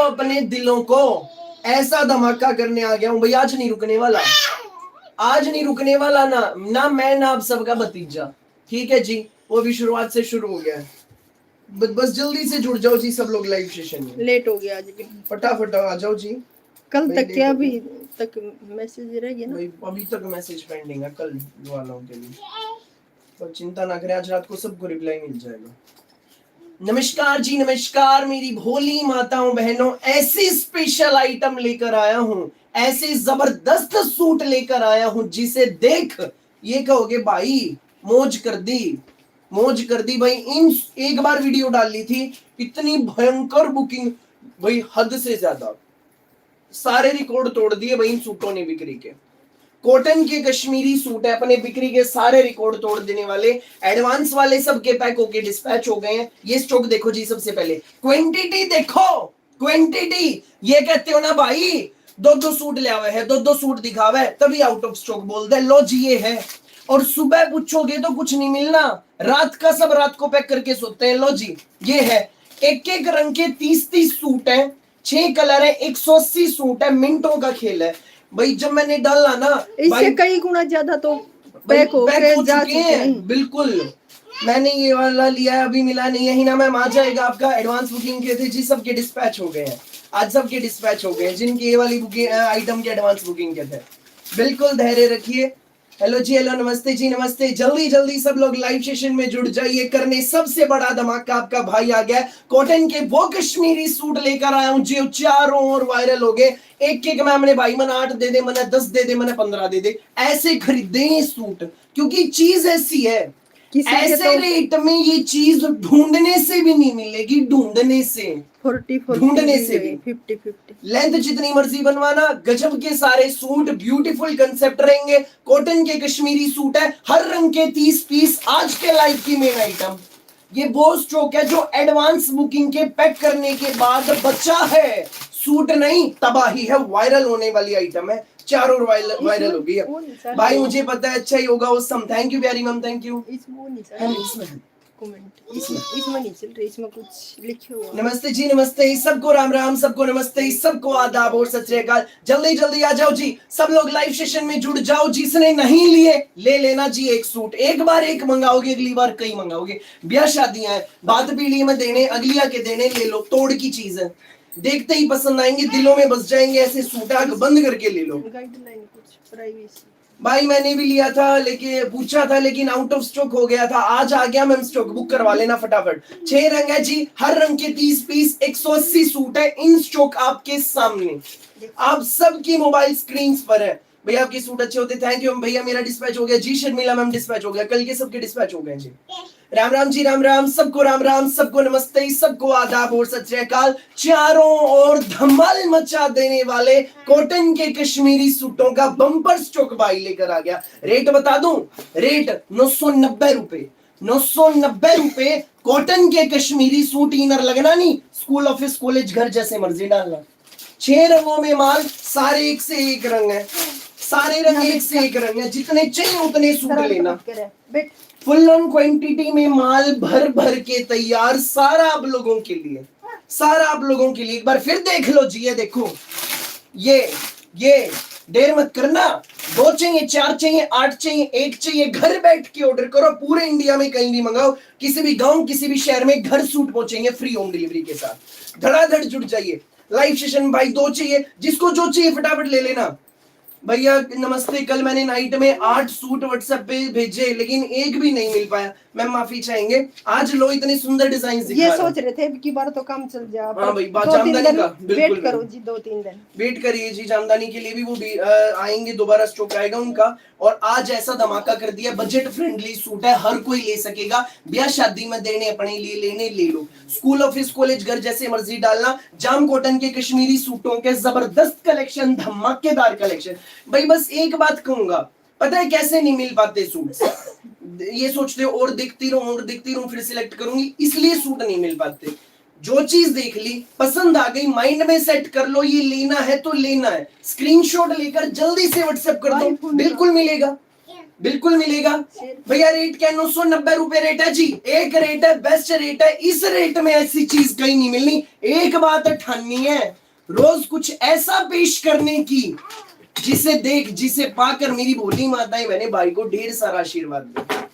अपने दिलों को, ऐसा धमाका करने आ गया हूं भाई। आज नहीं रुकने वाला, आज नहीं रुकने वाला ना मैं ना आप सबका भतीजा। ठीक है जी, वो भी शुरुआत से शुरू हो गया है। बस जल्दी से जुड़ जाओ जी सब लोग लाइव सेशन में। लेट हो गया आज भी, फटाफट आ जाओ जी। कल तक क्या अभी तक मैसेज रह गया ना भाई, अभी तक मैसेज पेंडिंग है कल वालों के लिए, तो चिंता ना करें, आज रात को सबको रिप्लाई मिल जाएगा। नमस्कार जी, नमस्कार मेरी भोली माताओं बहनों, ऐसी स्पेशल आइटम लेकर आया हूँ, ऐसे जबरदस्त सूट लेकर आया हूँ जिसे देख ये कहोगे भाई मौज कर दी, मौज कर दी भाई। इन एक बार वीडियो डाली थी, इतनी भयंकर बुकिंग भाई, हद से ज्यादा, सारे रिकॉर्ड तोड़ दिए भाई इन सूटों ने बिक्री के। कॉटन के कश्मीरी सूट है, अपने बिक्री के सारे रिकॉर्ड तोड़ देने वाले। एडवांस वाले सबके पैक होके डिस्पैच हो गए हैं। ये स्टॉक देखो जी, सबसे पहले क्वांटिटी देखो, क्वांटिटी। ये कहते हो ना भाई दो सूट ले आवे है, दो सूट दिखावे तभी आउट ऑफ स्टॉक बोल दे, लो जी ये है। और सुबह पूछोगे तो कुछ नहीं मिलना, रात का सब रात को पैक करके सोते हैं, लो जी ये है। एक एक रंग के 30-30 सूट है, 6 कलर है, 180 सूट है, मिनटों का खेल है भाई। जब मैंने डाला ना इससे कई गुना ज्यादा तो पैक हो चुके हैं, बिल्कुल। मैंने ये वाला लिया, अभी मिला नहीं है ही ना मैम, आ जाएगा आपका। एडवांस बुकिंग के थे जी, सबके डिस्पैच हो गए हैं, आज सबके डिस्पैच हो गए हैं जिनकी ये वाली बुकिंग आइटम के एडवांस बुकिंग के थे। बिल्कुल धैर्य रखिए। हेलो जी, हेलो, नमस्ते जी, नमस्ते। जल्दी जल्दी सब लोग लाइव सेशन में जुड़ जाइए, करने सबसे बड़ा धमाका आपका भाई आ गया। कॉटन के वो कश्मीरी सूट लेकर आया हूं जो चारों ओर वायरल हो गए। एक एक मैम ने भाई मन 8 दे दे, मन 10 दे दे, मन 15 दे दे, ऐसे खरीदे ये सूट, क्योंकि चीज ऐसी है, ऐसे रेट में ये चीज ढूंढने से भी नहीं मिलेगी, ढूंढने से 40 ढूंढने से भी 50 लेंथ जितनी मर्जी बनवाना, गजब के सारे सूट, ब्यूटीफुल कंसेप्ट रहेंगे। कॉटन के कश्मीरी सूट है, हर रंग के 30 पीस। आज के लाइव की मेन आइटम ये वो स्टॉक है जो एडवांस बुकिंग के पैक करने के बाद बचा है। सूट नहीं, तबाही है, वायरल होने वाली आइटम है, चारों वायरल हो गई है भाई। मुझे पता है अच्छा ही होगा वो सम। थैंक यू प्यारी मैम, थैंक यू। इसमें नहीं चल रही, इसमें कुछ लिखे हुआ। नमस्ते जी, नमस्ते सबको, राम राम सबको, नमस्ते सबको, आदाब और सत श्री अकाल। जल्दी जल्दी आ जाओ जी, सब लोग लाइव सेशन में जुड़ जाओ। जिसने नहीं लिए ले लेना जी, एक सूट एक बार एक मंगाओगे, अगली बार कई मंगाओगे। ब्याह शादियां है, बात पीढ़ी में देने, अगलिया के देने, ले लो, तोड़ की चीज है, देखते ही पसंद आएंगे, दिलों में बस जाएंगे, ऐसे सूट आग बंद करके ले लो। गाइडलाइन कुछ प्राइवेसी भाई मैंने भी लिया था, लेकिन पूछा था, लेकिन आउट ऑफ स्टॉक हो गया था। आज आ गया मैम, स्टॉक बुक करवा लेना फटाफट। 6 रंग है जी, हर रंग के 30 पीस, 180 सूट है इन स्टॉक आपके सामने, आप सबकी मोबाइल स्क्रीन पर है। भैया आपके सूट अच्छे होते, थैंक यू भैया। मेरा डिस्पैच हो गया जी, शर्मिला मैम डिस्पैच हो गया, कल के सबके डिस्पैच हो गए जी। राम राम जी, राम राम सबको, राम राम सबको, नमस्ते सबको, आदाब और सत श्री अकाल। चारों ओर धमाल मचा देने वाले कॉटन के कश्मीरी सूटों का बम्पर स्टॉक भाई लेकर आ गया। रेट बता दूं, रेट 990 रुपए, 990 रुपए। कॉटन के कश्मीरी सूट, इनर लगना नहीं, स्कूल ऑफिस कॉलेज घर जैसे मर्जी डालना। 6 रंगों में माल, सारे एक से एक रंग है, सारे रंग एक से एक रंग है, जितने चाहिए उतने सूट लेना। फुल ऑन क्वांटिटी में माल भर भर के तैयार, सारा आप लोगों के लिए, सारा आप लोगों के लिए। एक बार फिर देख लो जी, ये देखो, ये देर मत करना। 2 चाहिए, 4 चाहिए, 8 चाहिए, 1 चाहिए, घर बैठ के ऑर्डर करो, पूरे इंडिया में कहीं भी मंगाओ, किसी भी गांव किसी भी शहर में घर सूट पहुंचेंगे फ्री होम डिलीवरी के साथ। धड़ाधड़ जुड़ जाइए लाइव सेशन भाई। 2 चाहिए, जिसको जो चाहिए फटाफट ले लेना। भैया नमस्ते, कल मैंने नाइट में 8 सूट व्हाट्सएप पे भेजे, लेकिन एक भी नहीं मिल पाया, मैम माफी चाहेंगे। आज लो इतने सुंदर डिजाइन दिखा ये सोच रहे थे कि बार तो काम चल जाए। हाँ भाई, जामदानी का वेट करो जी, 2-3 दिन वेट करिए जी। जामदानी के लिए भी वो भी आएंगे, दोबारा स्टॉक आएगा उनका। और आज ऐसा धमाका कर दिया, बजट फ्रेंडली सूट है, हर कोई ले सकेगा, ब्याह शादी में देने, अपने लिए लेने, ले लो, स्कूल ऑफिस कॉलेज घर जैसे मर्जी डालना। जाम कॉटन के कश्मीरी सूटों के जबरदस्त कलेक्शन, धमाकेदार कलेक्शन भाई। बस एक बात कहूंगा, पता है कैसे नहीं मिल पाते सूट? ये सोचते हो और देखती रहूं और देखती रहूं फिर सिलेक्ट करूंगी, इसलिए सूट नहीं मिल पाते। जो चीज देख ली, पसंद आ गई, माइंड में सेट कर लो, ये लेना है तो लेना है, स्क्रीनशॉट लेकर जल्दी से व्हाट्सएप कर दो, बिल्कुल मिलेगा। बिल्कुल मिलेगा भैया। रेट क्या 990 रुपए रेट है जी। एक रेट है, बेस्ट रेट है। इस रेट में ऐसी चीज कहीं नहीं मिलनी। एक बात ठाननी है, रोज कुछ ऐसा पेश करने की जिसे देख, जिसे पाकर मेरी भोली माताएं बहने भाई को ढेर सारा आशीर्वाद दे।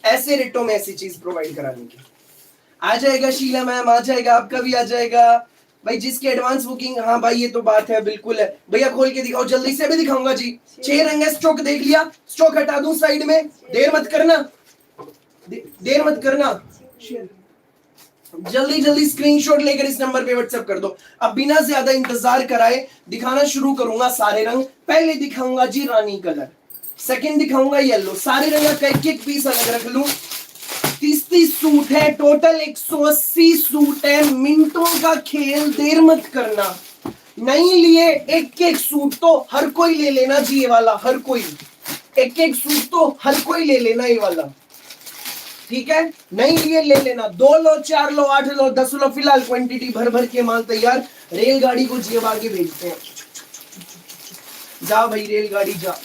ऐसे रेटों में ऐसी चीज प्रोवाइड कराने की। आ जाएगा शीला मैम, आ जाएगा, आपका भी आ जाएगा भाई। जिसकी एडवांस बुकिंग, हाँ भाई ये तो बात है, बिल्कुल है भैया। खोल के दिखाओ, जल्दी से भी दिखाऊंगा जी। 6 रंग है, स्टॉक देख लिया, स्टॉक हटा दूं साइड में, देर मत करना, देर मत करना। जल्दी जल्दी स्क्रीनशॉट लेकर इस नंबर पे व्हाट्सएप कर दो। अब बिना ज्यादा इंतजार कराए दिखाना शुरू करूंगा सारे रंग। पहले दिखाऊंगा जी रानी कलर, सेकंड दिखाऊंगा येलो। सारे रंग का एक एक पीस अलग रख लूं। 30 सूट है टोटल, 180 सूट है। मिनटों का खेल, देर मत करना। नहीं लिए एक एक सूट तो हर कोई ले लेना जी, ये वाला हर कोई। एक एक सूट तो हर कोई ले लेना ये वाला, ठीक है। नहीं लिए ले लेना। 2 लो, 4 लो, 8 लो, 10 लो। फिलहाल क्वांटिटी भर भर के माल तैयार। रेलगाड़ी को जेब आगे भेजते हैं। जा भाई रेलगाड़ी जा,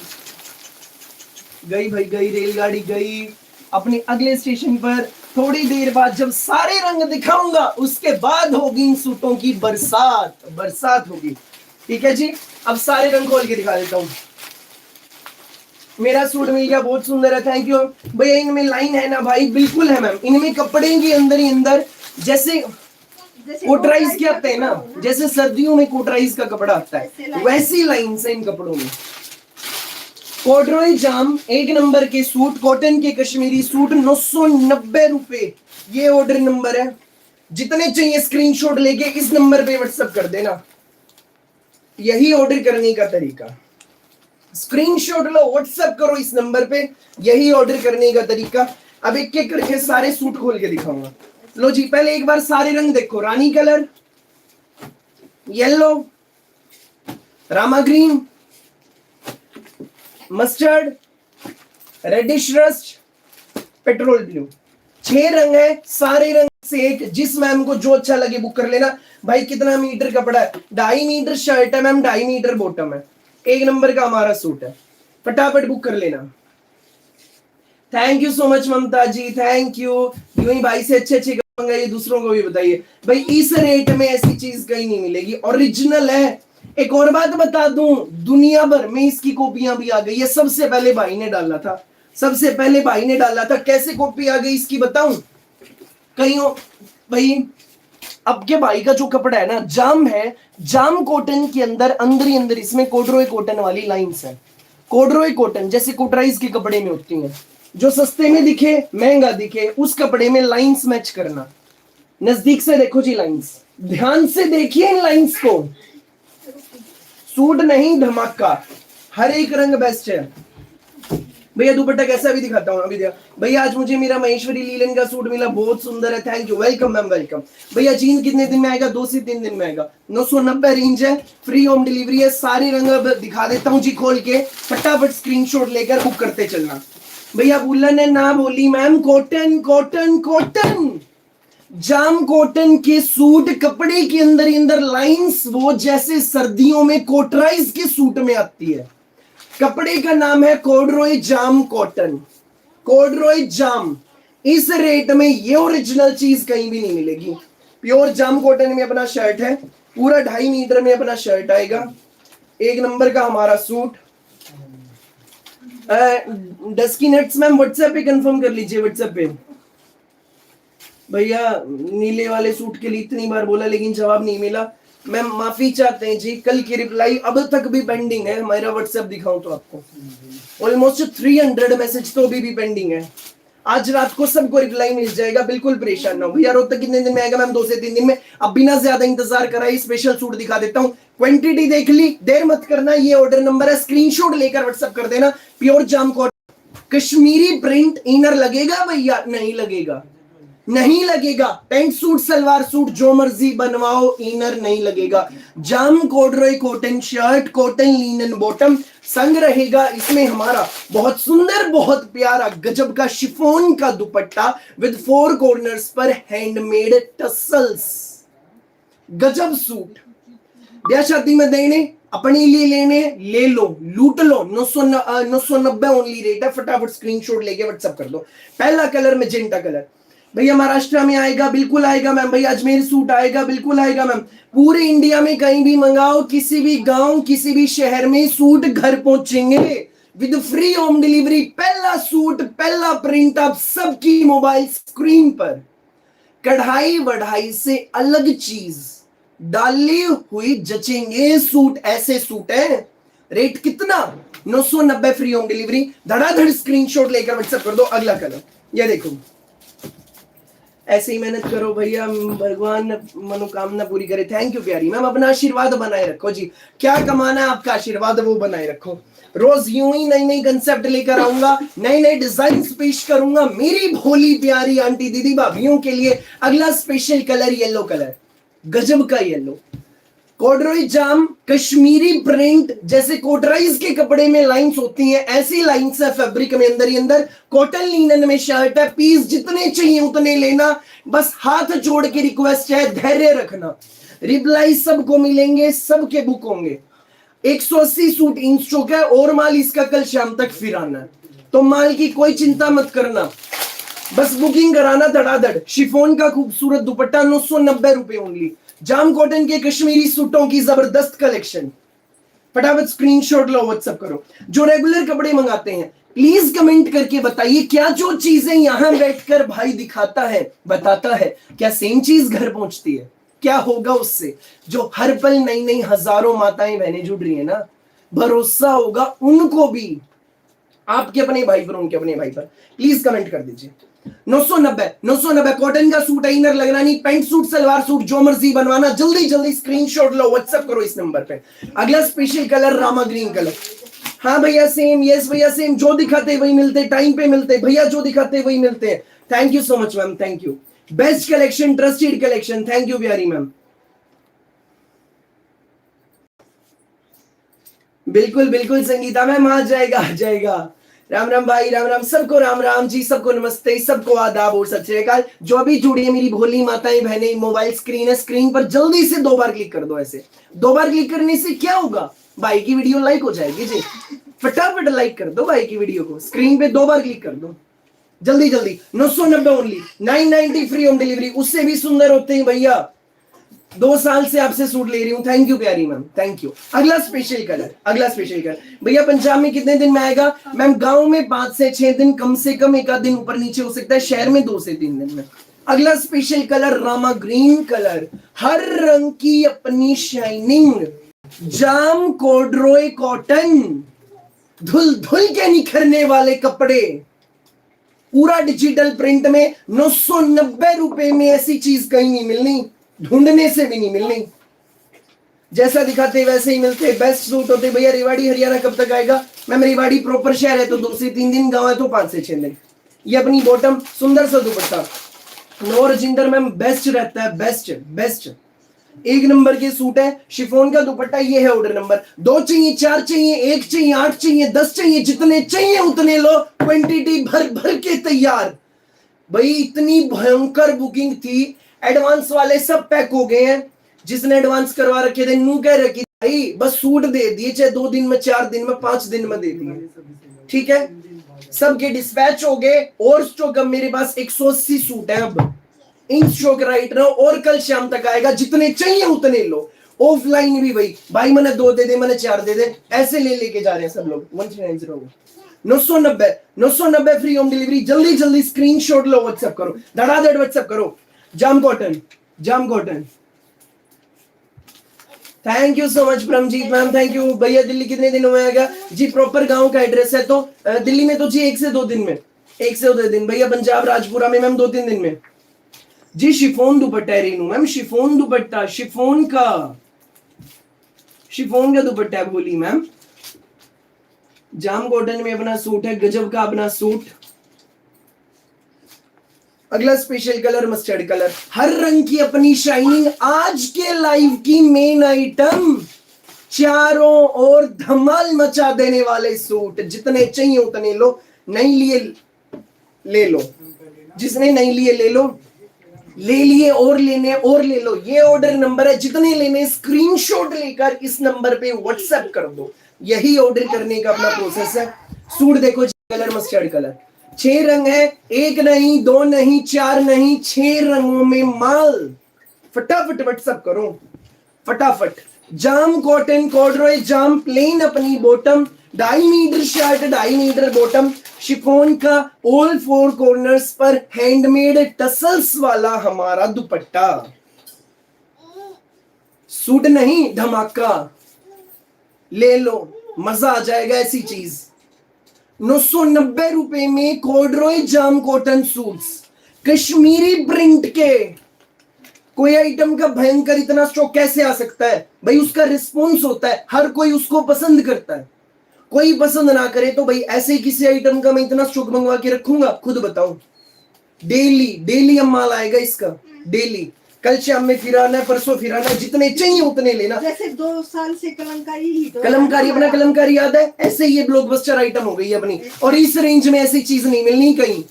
गई भाई गई, रेलगाड़ी गई अपने अगले स्टेशन पर। थोड़ी देर बाद जब सारे रंग दिखाऊंगा उसके बाद होगी इन सूटों की बरसात, बरसात होगी, ठीक है जी। अब सारे रंग खोल के दिखा देता हूं। मेरा सूट मिल गया, बहुत सुंदर है, थैंक यू भैया। इनमें लाइन है ना भाई, बिल्कुल है मैम। इनमें कपड़े के अंदर ही अंदर जैसे कोटराइज के आते हैं ना, जैसे सर्दियों में कोटराइज का कपड़ा आता है, वैसी लाइन से इन कपड़ों में। कॉर्डरोई जाम 1 नंबर के सूट, कॉटन के कश्मीरी सूट, 990 रुपए ये ऑर्डर नंबर है। जितने चाहिए स्क्रीनशॉट लेके इस नंबर पे व्हाट्सएप कर देना। यही ऑर्डर करने का तरीका, स्क्रीनशॉट लो, व्हाट्सएप करो इस नंबर पे, यही ऑर्डर करने का तरीका। अब एक एक करके सारे सूट खोल के दिखाऊंगा। लो जी, पहले एक बार सारे रंग देखो। Rani colour, yellow, rama green, mustard, reddish rust, petrol blue. 6 रंग है, सारे रंग से एक। जिस मैम को जो अच्छा लगे बुक कर लेना। भाई कितना मीटर कपड़ा है? 2.5 मीटर शर्ट है मैम, 2.5 मीटर बॉटम है। 1 नंबर का हमारा सूट है, फटाफट बुक कर लेना। Thank you so much Mamta ji, thank you. यूं ही भाई से अच्छे अच्छे मंगाइए, दूसरों को भी बताइए भाई। इस रेट में ऐसी चीज कहीं नहीं मिलेगी, ओरिजिनल है। एक और बात बता दूं, दुनिया भर में इसकी कॉपियां भी आ गई है। सबसे पहले भाई ने डाला था, सबसे पहले भाई ने डाला था। कैसे कॉपी आ गई इसकी बताऊं? कहीं भाई अब के भाई का जो कपड़ा है ना, जाम है, जाम कॉटन के अंदर अंदर ही अंदर इसमें कोडरोई कॉटन वाली लाइंस है। कोडरोई कॉटन जैसे कोटराइज के कपड़े में होती हैं, जो सस्ते में दिखे, महंगा दिखे, उस कपड़े में लाइंस मैच करना। नजदीक से देखो जी लाइंस, ध्यान से देखिए इन लाइंस को। सूट नहीं धमाका, हर एक रंग बेस्ट है भैया। दुपट्टा कैसा भी दिखाता हूँ अभी भैया। आज मुझे मेरा महेश्वरी लीलन का सूट मिला, बहुत सुंदर है, thank you, welcome ma'am, welcome भैया। जीन कितने दिन में आएगा? 2 से 3 दिन में आएगा। 990 रेंज है, फ्री होम डिलीवरी है। सारे रंग अब दिखा देता हूँ जी खोल के, फटाफट स्क्रीनशॉट लेकर बुक करते चलना भैया। वुलन है ना बोली ma'am, cotton cotton cotton, jam cotton के सूट, कपड़े के अंदर ही अंदर लाइंस, वो जैसे सर्दियों में कोटराइज के सूट में आती है। कपड़े का नाम है कॉर्डरोई जाम कॉटन, कॉर्डरोई जाम। इस रेट में ये ओरिजिनल चीज कहीं भी नहीं मिलेगी। प्योर जाम कॉटन में अपना शर्ट है, पूरा 2.5 मीटर में अपना शर्ट आएगा। 1 नंबर का हमारा suit. Dusky nuts ma'am WhatsApp पे कंफर्म कर लीजिए, व्हाट्सएप पे भैया। नीले वाले सूट के लिए इतनी बार बोला लेकिन जवाब नहीं मिला मैम, माफी चाहते हैं जी। कल की रिप्लाई अब तक भी पेंडिंग है। मेरा व्हाट्सएप दिखाऊं तो आपको ऑलमोस्ट 300 मैसेज तो अभी भी पेंडिंग है। आज रात को सबको रिप्लाई मिल जाएगा, बिल्कुल परेशान ना हो भैया। रोहतक कितने दिन में आएगा मैम? 2 से 3 दिन में। अब बिना ज्यादा इंतजार कराए स्पेशल सूट दिखा देता हूँ। क्वांटिटी देख ली, देर मत करना। ये ऑर्डर नंबर है, स्क्रीनशॉट लेकर व्हाट्सएप कर देना। प्योर जाम कॉटन, कश्मीरी प्रिंट, इनर लगेगा भैया? नहीं लगेगा, नहीं लगेगा। पैंट सूट, सलवार सूट जो मर्जी बनवाओ, इनर नहीं लगेगा। जाम कॉर्डरोई cotton shirt, cotton linen bottom, संग रहेगा इसमें हमारा बहुत सुंदर, बहुत प्यारा गजब का शिफॉन का दुपट्टा विद 4 कॉर्नर्स पर हैंडमेड टसल्स। गजब सूट, ब्याह शादी में देने, अपने लिए लेने ले लो, लूट लो। 990 ओनली रेट है, फटाफट स्क्रीनशॉट लेके व्हाट्सएप कर दो। पहला कलर मैजेंटा कलर, भैया महाराष्ट्र में आएगा, बिल्कुल आएगा मैम। भैया अजमेर सूट आएगा, बिल्कुल आएगा मैम। पूरे इंडिया में कहीं भी मंगाओ, किसी भी गांव, किसी भी शहर में सूट घर पहुंचेंगे विद फ्री होम डिलीवरी। पहला सूट, पहला प्रिंट आप सबकी मोबाइल स्क्रीन पर। कढ़ाई वढ़ाई से अलग चीज डाली हुई जचेंगे सूट, ऐसे सूट है। रेट कितना? 990 फ्री होम डिलीवरी। धड़ाधड़ स्क्रीनशॉट लेकर व्हाट्सएप कर दो। अगला कलर ये देखो, ऐसे ही मेहनत करो भैया, भगवान मनोकामना पूरी करे। थैंक यू प्यारी मैम, अपना आशीर्वाद बनाए रखो जी। क्या कमाना है आपका आशीर्वाद, वो बनाए रखो। रोज यूं ही नई नई कंसेप्ट लेकर आऊंगा, नए नए डिजाइन पेश करूंगा मेरी भोली प्यारी आंटी दीदी भाभियों के लिए। अगला स्पेशल कलर येलो कलर, गजब का येलो। कॉर्डरोई जाम कश्मीरी प्रिंट, जैसे कोटराइज के कपड़े में लाइंस होती हैं, ऐसी लाइंस है फैब्रिक में अंदर ही अंदर। कॉटन लिनन में शर्ट है, पीस जितने चाहिए उतने लेना। बस हाथ जोड़ के रिक्वेस्ट है, धैर्य रखना। रिप्लाई सबको मिलेंगे, सबके बुक होंगे। 180 सूट इन स्टॉक है और माल इसका कल शाम तक फिर आना है, तो माल की कोई चिंता मत करना, बस बुकिंग कराना धड़ाधड़। शिफॉन का खूबसूरत दुपट्टा 990 रुपए ओनली। जाम कॉटन के कश्मीरी सूटों की जबरदस्त कलेक्शन। फटाफट स्क्रीनशॉट लो, व्हाट्सएप करो। जो रेगुलर कपड़े मंगाते हैं प्लीज कमेंट करके बताइए, क्या जो चीजें यहां बैठकर भाई दिखाता है, बताता है, क्या सेम चीज घर पहुंचती है? क्या होगा उससे? जो हर पल नई नई हजारों माताएं बहनें जुड़ रही है ना, भरोसा होगा उनको भी आपके अपने भाई पर, उनके अपने भाई पर। प्लीज कमेंट कर दीजिए। 990 कॉटन का सूट है, इनर लगना नहीं, पैंट सूट सलवार सूट जो मर्जी बनवाना, जल्दी जल्दी स्क्रीनशॉट लो, व्हाट्सएप करो इस नंबर पे। अगला special colour rama green colour. हाँ भैया सेम, यस भैया सेम, जो दिखाते वही मिलते, टाइम पे मिलते भैया, जो दिखाते वही मिलते हैं। Thank you so much ma'am, thank you. Best collection, trusted collection, thank you प्यारी मैम। बिल्कुल बिल्कुल संगीता मैम, आ जाएगा आ जाएगा। राम राम भाई, राम राम सबको, राम राम जी सबको, नमस्ते सबको, आदाब और सत श्री अकाल। जो भी जुड़ी है मेरी भोली माताएं बहनें, मोबाइल स्क्रीन है, स्क्रीन पर जल्दी से 2 बार क्लिक कर दो। ऐसे 2 बार क्लिक करने से क्या होगा, भाई की वीडियो लाइक हो जाएगी जी। फटाफट लाइक कर दो भाई की वीडियो को, स्क्रीन पे 2 बार क्लिक कर दो, जल्दी जल्दी। 990 ओनली, 990 फ्री होम डिलीवरी। उससे भी सुंदर होते हैं भैया, 2 साल से आपसे सूट ले रही हूँ। थैंक यू प्यारी मैम, थैंक यू। अगला स्पेशल कलर, अगला स्पेशल कलर भैया पंजाब में कितने दिन में आएगा? मैम गांव में 5 से 6 दिन, कम से कम 1 आध दिन ऊपर नीचे हो सकता है, शहर में 2 से 3 दिन में। अगला special colour rama green colour, हर रंग की अपनी शाइनिंग। जाम कॉर्डरोय कॉटन, धुल धुल के निखरने वाले कपड़े, पूरा डिजिटल प्रिंट में। 990 रुपए में ऐसी चीज कहीं नहीं मिलनी, ढूंढने से भी नहीं मिलनी। जैसा दिखाते वैसे ही मिलते, बेस्ट सूट होते भैया। रेवाड़ी हरियाणा कब तक आएगा? मैम रेवाड़ी प्रॉपर शहर है तो 2 से 3 दिन, गांव है तो 5 से 6 दिन। ये अपनी बॉटम, सुंदर सा दुपट्टा, नोर जिंदर मैम बेस्ट रहता है, बेस्ट बेस्ट 1 नंबर के सूट है। शिफॉन का दुपट्टा, ये है ऑर्डर नंबर। 2 चाहिए, 4 चाहिए, 1 चाहिए, 8 चाहिए, 10 चाहिए, जितने चाहिए उतने लो, क्वांटिटी भर भर के तैयार। भाई इतनी भयंकर बुकिंग थी, एडवांस वाले सब पैक हो गए हैं। जिसने एडवांस करवा रखे थे नू कह रखी भाई बस सूट दे दिए, चाहे 2 दिन में, 4 दिन में, 5 दिन में दे दिए, ठीक है। सबके डिस्पैच हो गए और स्टॉक अब मेरे पास 180 सूट है अब इन स्टॉक राइट नाउ, और कल शाम तक आएगा। जितने चाहिए उतने लो। ऑफलाइन भी भाई मैंने 2 दे दे, मैंने 4 दे दे, ऐसे लेके जा रहे हैं सब लोग। 1390 990 फ्री होम डिलीवरी। जल्दी जल्दी स्क्रीनशॉट लो, व्हाट्सएप करो, धड़ाधड़ व्हाट्सएप करो। Jam cotton, jam cotton. Thank you so much Paramjeet ma'am, thank you भैया। दिल्ली कितने दिनों में आएगा जी? प्रॉपर गांव का एड्रेस है तो दिल्ली में तो जी 1 से 2 दिन में, 1 से 2 दिन भैया। पंजाब राजपुरा में मैम 2-3 दिन में जी। शिफॉन दुपट्टा है रेनू मैम, शिफॉन दुपट्टा, शिफॉन का दुपट्टा है बोली मैम। जाम कॉटन में अपना सूट है, गजब का अपना सूट। अगला स्पेशल कलर मस्टर्ड कलर, हर रंग की अपनी शाइनिंग। आज के लाइव की मेन आइटम, चारों ओर धमाल मचा देने वाले सूट। जितने चाहिए उतने लो, नहीं लिए ले लो, जिसने नहीं लिए ले लो। ले लिए और लेने और ले लो, ये ऑर्डर नंबर है, जितने लेने स्क्रीनशॉट लेकर इस नंबर पे व्हाट्सएप कर दो, यही ऑर्डर करने का अपना प्रोसेस है। सूट देखो जी, कलर मस्टर्ड कलर, 6 रंग है, 1 नहीं 2 नहीं 4 नहीं 6 रंगों में माल। फटाफट व्हाट्सएप करो फटाफट। जाम कॉटन कॉर्डरॉय जाम प्लेन अपनी bottom, 2.5 metre shirt 2.5 metre bottom, chiffon का ऑल 4 कॉर्नर्स पर हैंडमेड टसल्स वाला हमारा दुपट्टा। सूट नहीं धमाका, ले लो मजा आ जाएगा ऐसी चीज। 990 रुपए में corduroy jam cotton suits, Kashmiri print के। कोई आइटम का भयंकर इतना स्टॉक कैसे आ सकता है भाई? उसका रिस्पॉन्स होता है, हर कोई उसको पसंद करता है। कोई पसंद ना करे तो भाई ऐसे ही किसी आइटम का मैं इतना स्टॉक मंगवा के रखूंगा? खुद बताओ। डेली डेली हम माल आएगा इसका, डेली। कल शाम में फिर आना है, परसों फिर आना है, जितने चाहिए उतने लेना। जैसे 2 साल से कलमकारी ही तो कलमकारी, अपना कलमकारी याद है, ऐसे ये ब्लॉकबस्टर आइटम हो गई अपनी। और इस रेंज में ऐसी चीज नहीं मिलनी कहीं।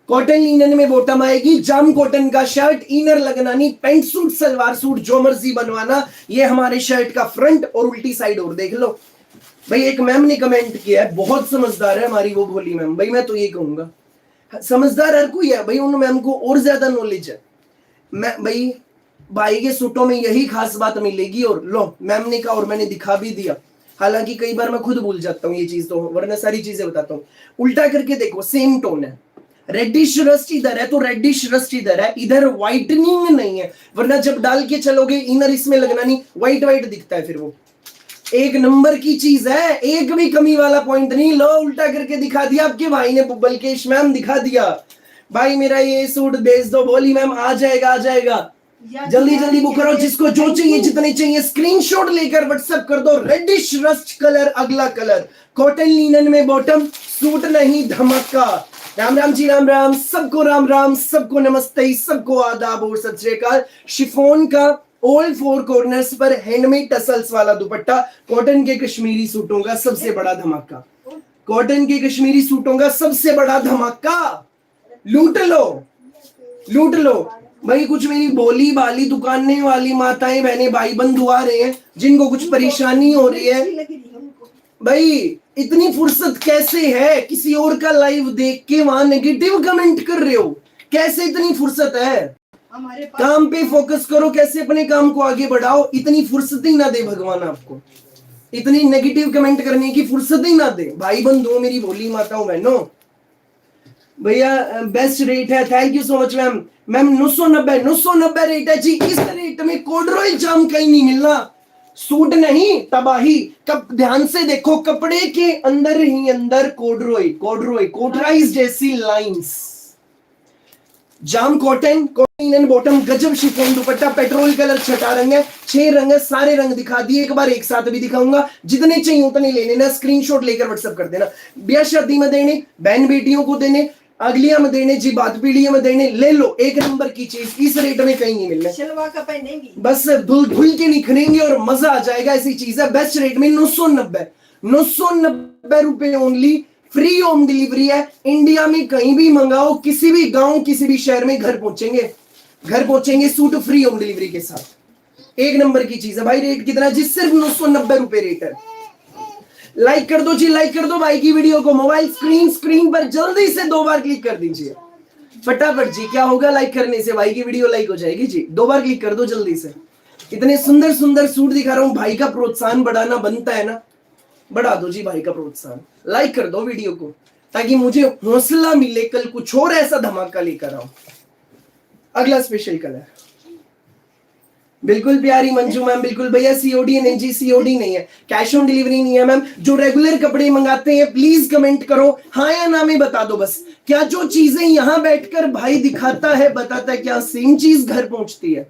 कॉटन लिनन में बॉटम आएगी, जाम कॉटन का शर्ट, इनर लगना नहीं, पैंट सूट सलवार सूट जो मर्जी बनवाना। ये हमारे शर्ट का फ्रंट और उल्टी साइड और देख लो भाई। एक मैम ने कमेंट किया है, बहुत समझदार है हमारी वो भोली मैम। भाई मैं तो ये कहूंगा, समझदार हर कोई है भाई, उन मैम को और ज्यादा नॉलेज है। मैं भाई के सूटों में यही खास बात मिलेगी। और लो मैम ने कहा और मैंने दिखा भी दिया, हालांकि कई बार मैं खुद भूल जाता हूँ ये चीज, तो वरना सारी चीजें बताता हूँ। उल्टा करके देखो, सेम टोन है, रेडिश रस्ट इधर है तो रेडिश रस्ट इधर है, इधर व्हाइटनिंग नहीं है, वरना जब डाल के चलोगे इनर इसमें लगना नहीं, व्हाइट व्हाइट दिखता है फिर वो। एक नंबर की चीज है, एक भी कमी वाला पॉइंट नहीं। लो उल्टा करके दिखा दिया आपके भाई ने, बल्केश मैम दिखा दिया। भाई मेरा ये सूट भेज दो, बोली मैम आ जाएगा आ जाएगा। जल्दी जल्दी बुक करो, जिसको जो चाहिए जितने चाहिए स्क्रीनशॉट लेकर व्हाट्सएप कर दो। रेडिश रस्ट कलर अगला कलर, कॉटन लिनन में बॉटम, सूट नहीं धमाका। राम राम जी, राम राम सबको, राम राम सबको, नमस्ते सबको, आदाब और सत श्री अकाल। शिफॉन का ऑल 4 कॉर्नर्स पर हैंडमेड टसल्स वाला दुपट्टा, कॉटन के कश्मीरी सूटों का सबसे बड़ा धमाका, कॉटन के कश्मीरी सूटों का सबसे बड़ा धमाका। लूट लो लूट लो भाई। कुछ मेरी बोली बाली दुकानें वाली माताएं बहनें भाई बंधु आ रहे हैं, जिनको कुछ परेशानी हो रही है भाई, इतनी फुर्सत कैसे है? किसी और का लाइव देख के वहां नेगेटिव कमेंट कर रहे हो, कैसे इतनी फुर्सत है? काम पे फोकस करो, कैसे अपने काम को आगे बढ़ाओ। इतनी फुर्सत ही ना दे भगवान आपको, इतनी नेगेटिव कमेंट करने की फुर्सत ही ना दे भाई बंधुओं, मेरी भोली माताओं बहनों। भैया बेस्ट रेट है, thank you so much ma'am. Ma'am 990 rate है जी। इस रेट में कॉर्डरॉय जाम कहीं नहीं मिलना, सूट नहीं तबाही। कब ध्यान से देखो, कपड़े के अंदर ही अंदर कॉर्डरॉय कॉर्डराइज जैसी लाइंस। जाम कॉटन कॉटन बॉटम, गजब शिफॉन दुपट्टा, पेट्रोल कलर छठा रंग है, 6 रंग है, सारे रंग दिखा दिए, एक बार एक साथ भी दिखाऊंगा। जितने चाहिए उतने ले लेना, स्क्रीनशॉट लेकर व्हाट्सएप कर देना। ब्याह शादी में देने, बहन बेटियों को देने, अगलिया में देने जी, बात पीढ़िया में देने, ले लो एक नंबर की चीज। इस रेट में कहीं नहीं मिलना, शलवा का पहनेंगी बस धुल धुल के निखरेंगे और मजा आ जाएगा। ऐसी चीज है, बेस्ट रेट में 990 रुपए ओनली। फ्री होम डिलीवरी है, इंडिया में कहीं भी मंगाओ, किसी भी गांव किसी भी शहर में घर पहुंचेंगे सूट फ्री होम डिलीवरी के साथ। एक नंबर की चीज है भाई। रेट कितना जी? सिर्फ 990 रुपए रेट है। लाइक कर दो जी, लाइक कर दो भाई की वीडियो को। मोबाइल स्क्रीन पर जल्दी से 2 बार क्लिक कर दीजिए फटाफट जी। क्या होगा लाइक करने से? भाई की वीडियो लाइक हो जाएगी जी। 2 बार क्लिक कर दो जल्दी से। इतने सुंदर सुंदर सूट दिखा रहा हूं, भाई का प्रोत्साहन बढ़ाना बनता है ना, बढ़ा दो जी भाई का प्रोत्साहन। लाइक कर दो वीडियो को, ताकि मुझे हौसला मिले कल कुछ और ऐसा धमाका लेकर आऊं। अगला स्पेशल कलर, बिल्कुल प्यारी मंजू मैम, बिल्कुल भैया। सीओडी नहीं जी, सीओडी नहीं है, कैश ऑन डिलीवरी नहीं है मैम। जो रेगुलर कपड़े मंगाते हैं प्लीज कमेंट करो, हाँ या ना में बता दो बस। क्या जो चीजें यहां बैठकर भाई दिखाता है बताता है, क्या सेम चीज घर पहुंचती है?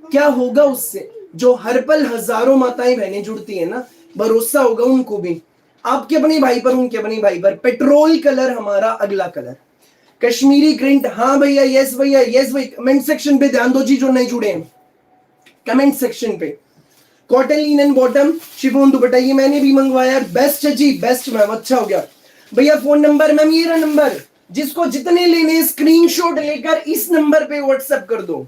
क्या होगा उससे? जो हर पल हजारों माताएं बहनें जुड़ती है ना, भरोसा होगा उनको भी, आपके अपने भाई पर, उनके अपने भाई पर। पेट्रोल कलर हमारा अगला कलर, कश्मीरी प्रिंट। हाँ भैया, यस भैया, यस भाई। कमेंट सेक्शन पे ध्यान दो जी, जो नहीं जुड़े हैं कमेंट सेक्शन पे। कॉटन लिनन बॉटम, शिफॉन दुपट्टा, ये मैंने भी मंगवाया, बेस्ट है जी, बेस्ट मैम, अच्छा हो गया भैया। फोन नंबर मैम ये रहा नंबर, जिसको जितने लेने स्क्रीनशॉट लेकर इस नंबर पे व्हाट्सएप कर दो।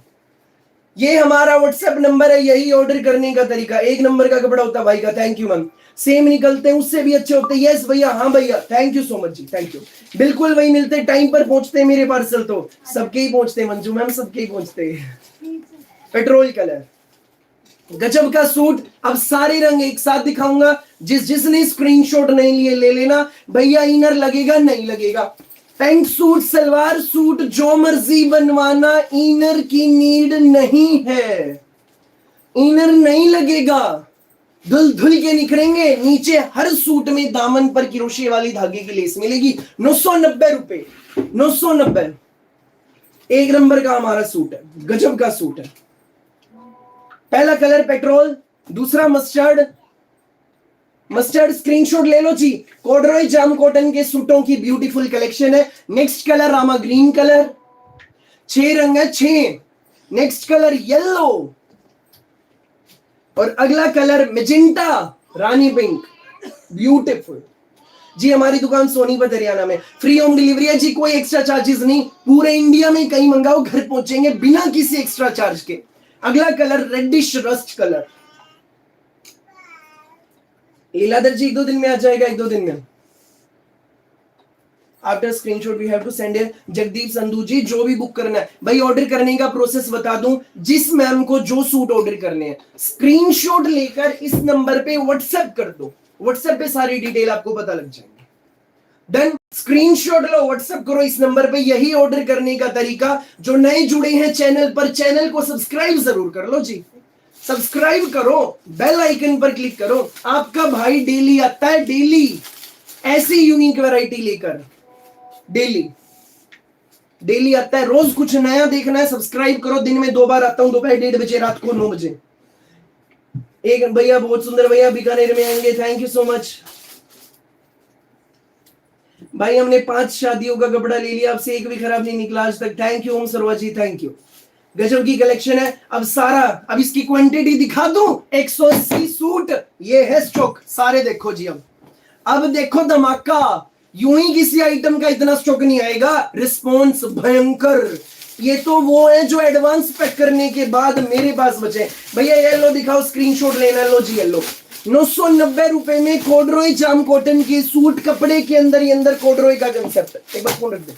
ये हमारा व्हाट्सएप नंबर है, यही ऑर्डर करने का तरीका। 1 नंबर का कपड़ा होता है भाई का, थैंक यू मैम। सेम निकलते हैं, उससे भी अच्छे होते हैं। यस भैया, हाँ भैया, थैंक यू सो मच जी, थैंक यू। बिल्कुल वही मिलते, टाइम पर पहुंचते हैं मेरे पार्सल तो सबके ही पहुंचते मंजू मैम, सबके ही पहुंचते। पेट्रोल कलर गजब का सूट। अब सारे रंग एक साथ दिखाऊंगा, जिसने स्क्रीनशॉट नहीं लिए ले लेना भैया। इनर लगेगा नहीं लगेगा, पैंट सूट सलवार सूट जो मर्जी बनवाना, इनर की नीड नहीं है। इनर नहीं लगेगा, धुल धुल के निकलेंगे। नीचे हर सूट में दामन पर क्रोशे वाली धागे की लेस मिलेगी। 990 रुपए, 990। 1 नंबर का हमारा सूट है, गजब का सूट है। पहला कलर पेट्रोल, दूसरा मस्टर्ड। मस्टर्ड स्क्रीनशॉट ले लो जी। कॉर्डरॉय जाम कॉटन के सूटों की ब्यूटीफुल कलेक्शन है। Next colour rama green colour, 6 रंग है 6। नेक्स्ट कलर येलो, और अगला कलर मेजेंटा रानी पिंक, ब्यूटीफुल जी। हमारी दुकान सोनीपत हरियाणा में, फ्री होम डिलीवरी है जी, कोई एक्स्ट्रा चार्जेस नहीं। पूरे इंडिया में कहीं मंगाओ घर पहुंचेंगे बिना किसी एक्स्ट्रा चार्ज के। अगला colour reddish rust colour. Leeladhar ji 1-2 दिन में आ जाएगा, 1-2 दिन में। After screenshot we have to send it. Jagdeep Sandhu ji, जो भी बुक करना है भाई, ऑर्डर करने का प्रोसेस बता दूं। जिस मैम को जो सूट ऑर्डर करने हैं, स्क्रीनशॉट लेकर इस नंबर पे व्हाट्सएप कर दो। व्हाट्सएप पे सारी डिटेल आपको पता लग जाएगी। डन, स्क्रीनशॉट लो, व्हाट्सएप करो इस नंबर पे। यही ऑर्डर करने का तरीका। जो नए जुड़े हैं चैनल पर, चैनल को सब्सक्राइब जरूर कर लो जी। सब्सक्राइब करो, बेल आइकन पर क्लिक करो। आपका भाई डेली आता है, डेली ऐसी यूनिक वैरायटी लेकर। डेली आता है, रोज कुछ नया देखना है। सब्सक्राइब करो। दिन में 2 बार आता हूं, दोपहर 1:30 बजे, रात को 9 बजे। एक भैया बहुत सुंदर भैया बीकानेर में आएंगे, थैंक यू सो मच भाई। हमने 5 शादियों का कपड़ा ले लिया, आपसे एक भी खराब नहीं निकला आज तक। थैंक यू ओम सरवा जी, थैंक यू। गजब की कलेक्शन है। अब इसकी क्वांटिटी दिखा दूं। 180 सूट ये है स्टॉक, सारे देखो जी। अब देखो धमाका। यूं ही किसी आइटम का इतना स्टॉक नहीं आएगा। रिस्पॉन्स भयंकर। ये तो वो है जो एडवांस पैक करने के बाद मेरे पास बचे। भैया येलो दिखाओ, स्क्रीनशॉट लेना। लो जी येलो, 990 रुपए में कॉर्डरॉय जाम कॉटन के सूट। कपड़े के अंदर ही अंदर कॉर्डरॉय का कंसेप्ट। एक बार फोन रख दे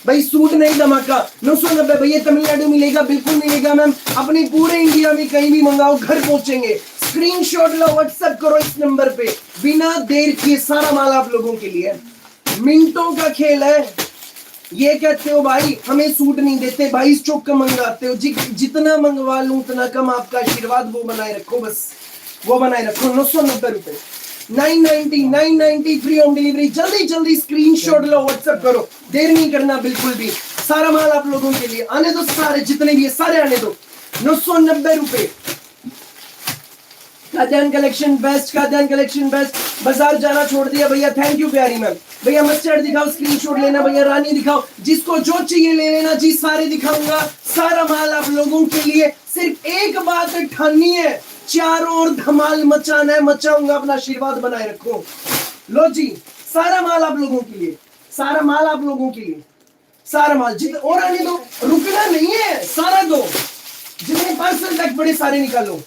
भाई, सूट नहीं धमाका। 990 भैया, तमिलनाडु मिलेगा, बिल्कुल मिलेगा मैम। अपने पूरे इंडिया में कहीं भी मंगाओ, घर पहुंचेंगे। स्क्रीनशॉट लो, व्हाट्सएप करो इस नंबर पे, बिना देर किए। सारा माल आप लोगों के लिए, मिनटों का खेल है। ये कहते हो भाई हमें सूट नहीं देते, भाई स्टॉक का मंगाते हो। जितना मंगवा लूं उतना कम। आपका आशीर्वाद वो बनाए रखो, बस वो बनाए रखो। 990 रुपए, 990 फ्री होम डिलीवरी। जल्दी जल्दी स्क्रीनशॉट लो, व्हाट्सएप करो, देर नहीं करना बिल्कुल भी। सारा माल आप लोगों के लिए। आने दो सारे, जितने भी है सारे आने दो। 990 रुपए। खाद्यान्न कलेक्शन बेस्ट, खाद्यान्न कलेक्शन बेस्ट। बाजार जाना छोड़ दिया भैया, थैंक यू प्यारी मैम। भैया मस्टर्ड दिखाओ, स्क्रीनशॉट लेना। भैया रानी दिखाओ, जिसको जो चाहिए ले लेना जी। सारे दिखाऊंगा, सारा माल आप लोगों के लिए। सिर्फ एक बात ठानी है, चारों ओर धमाल मचाना है। मचाऊंगा, अपना आशीर्वाद बनाए रखो। लो जी, सारा माल आप लोगों के लिए, सारा माल आप लोगों के लिए, सारा माल। और आने दो, रुकना नहीं है, सारा दो। जितने पार्सल तक बड़े सारे निकालो।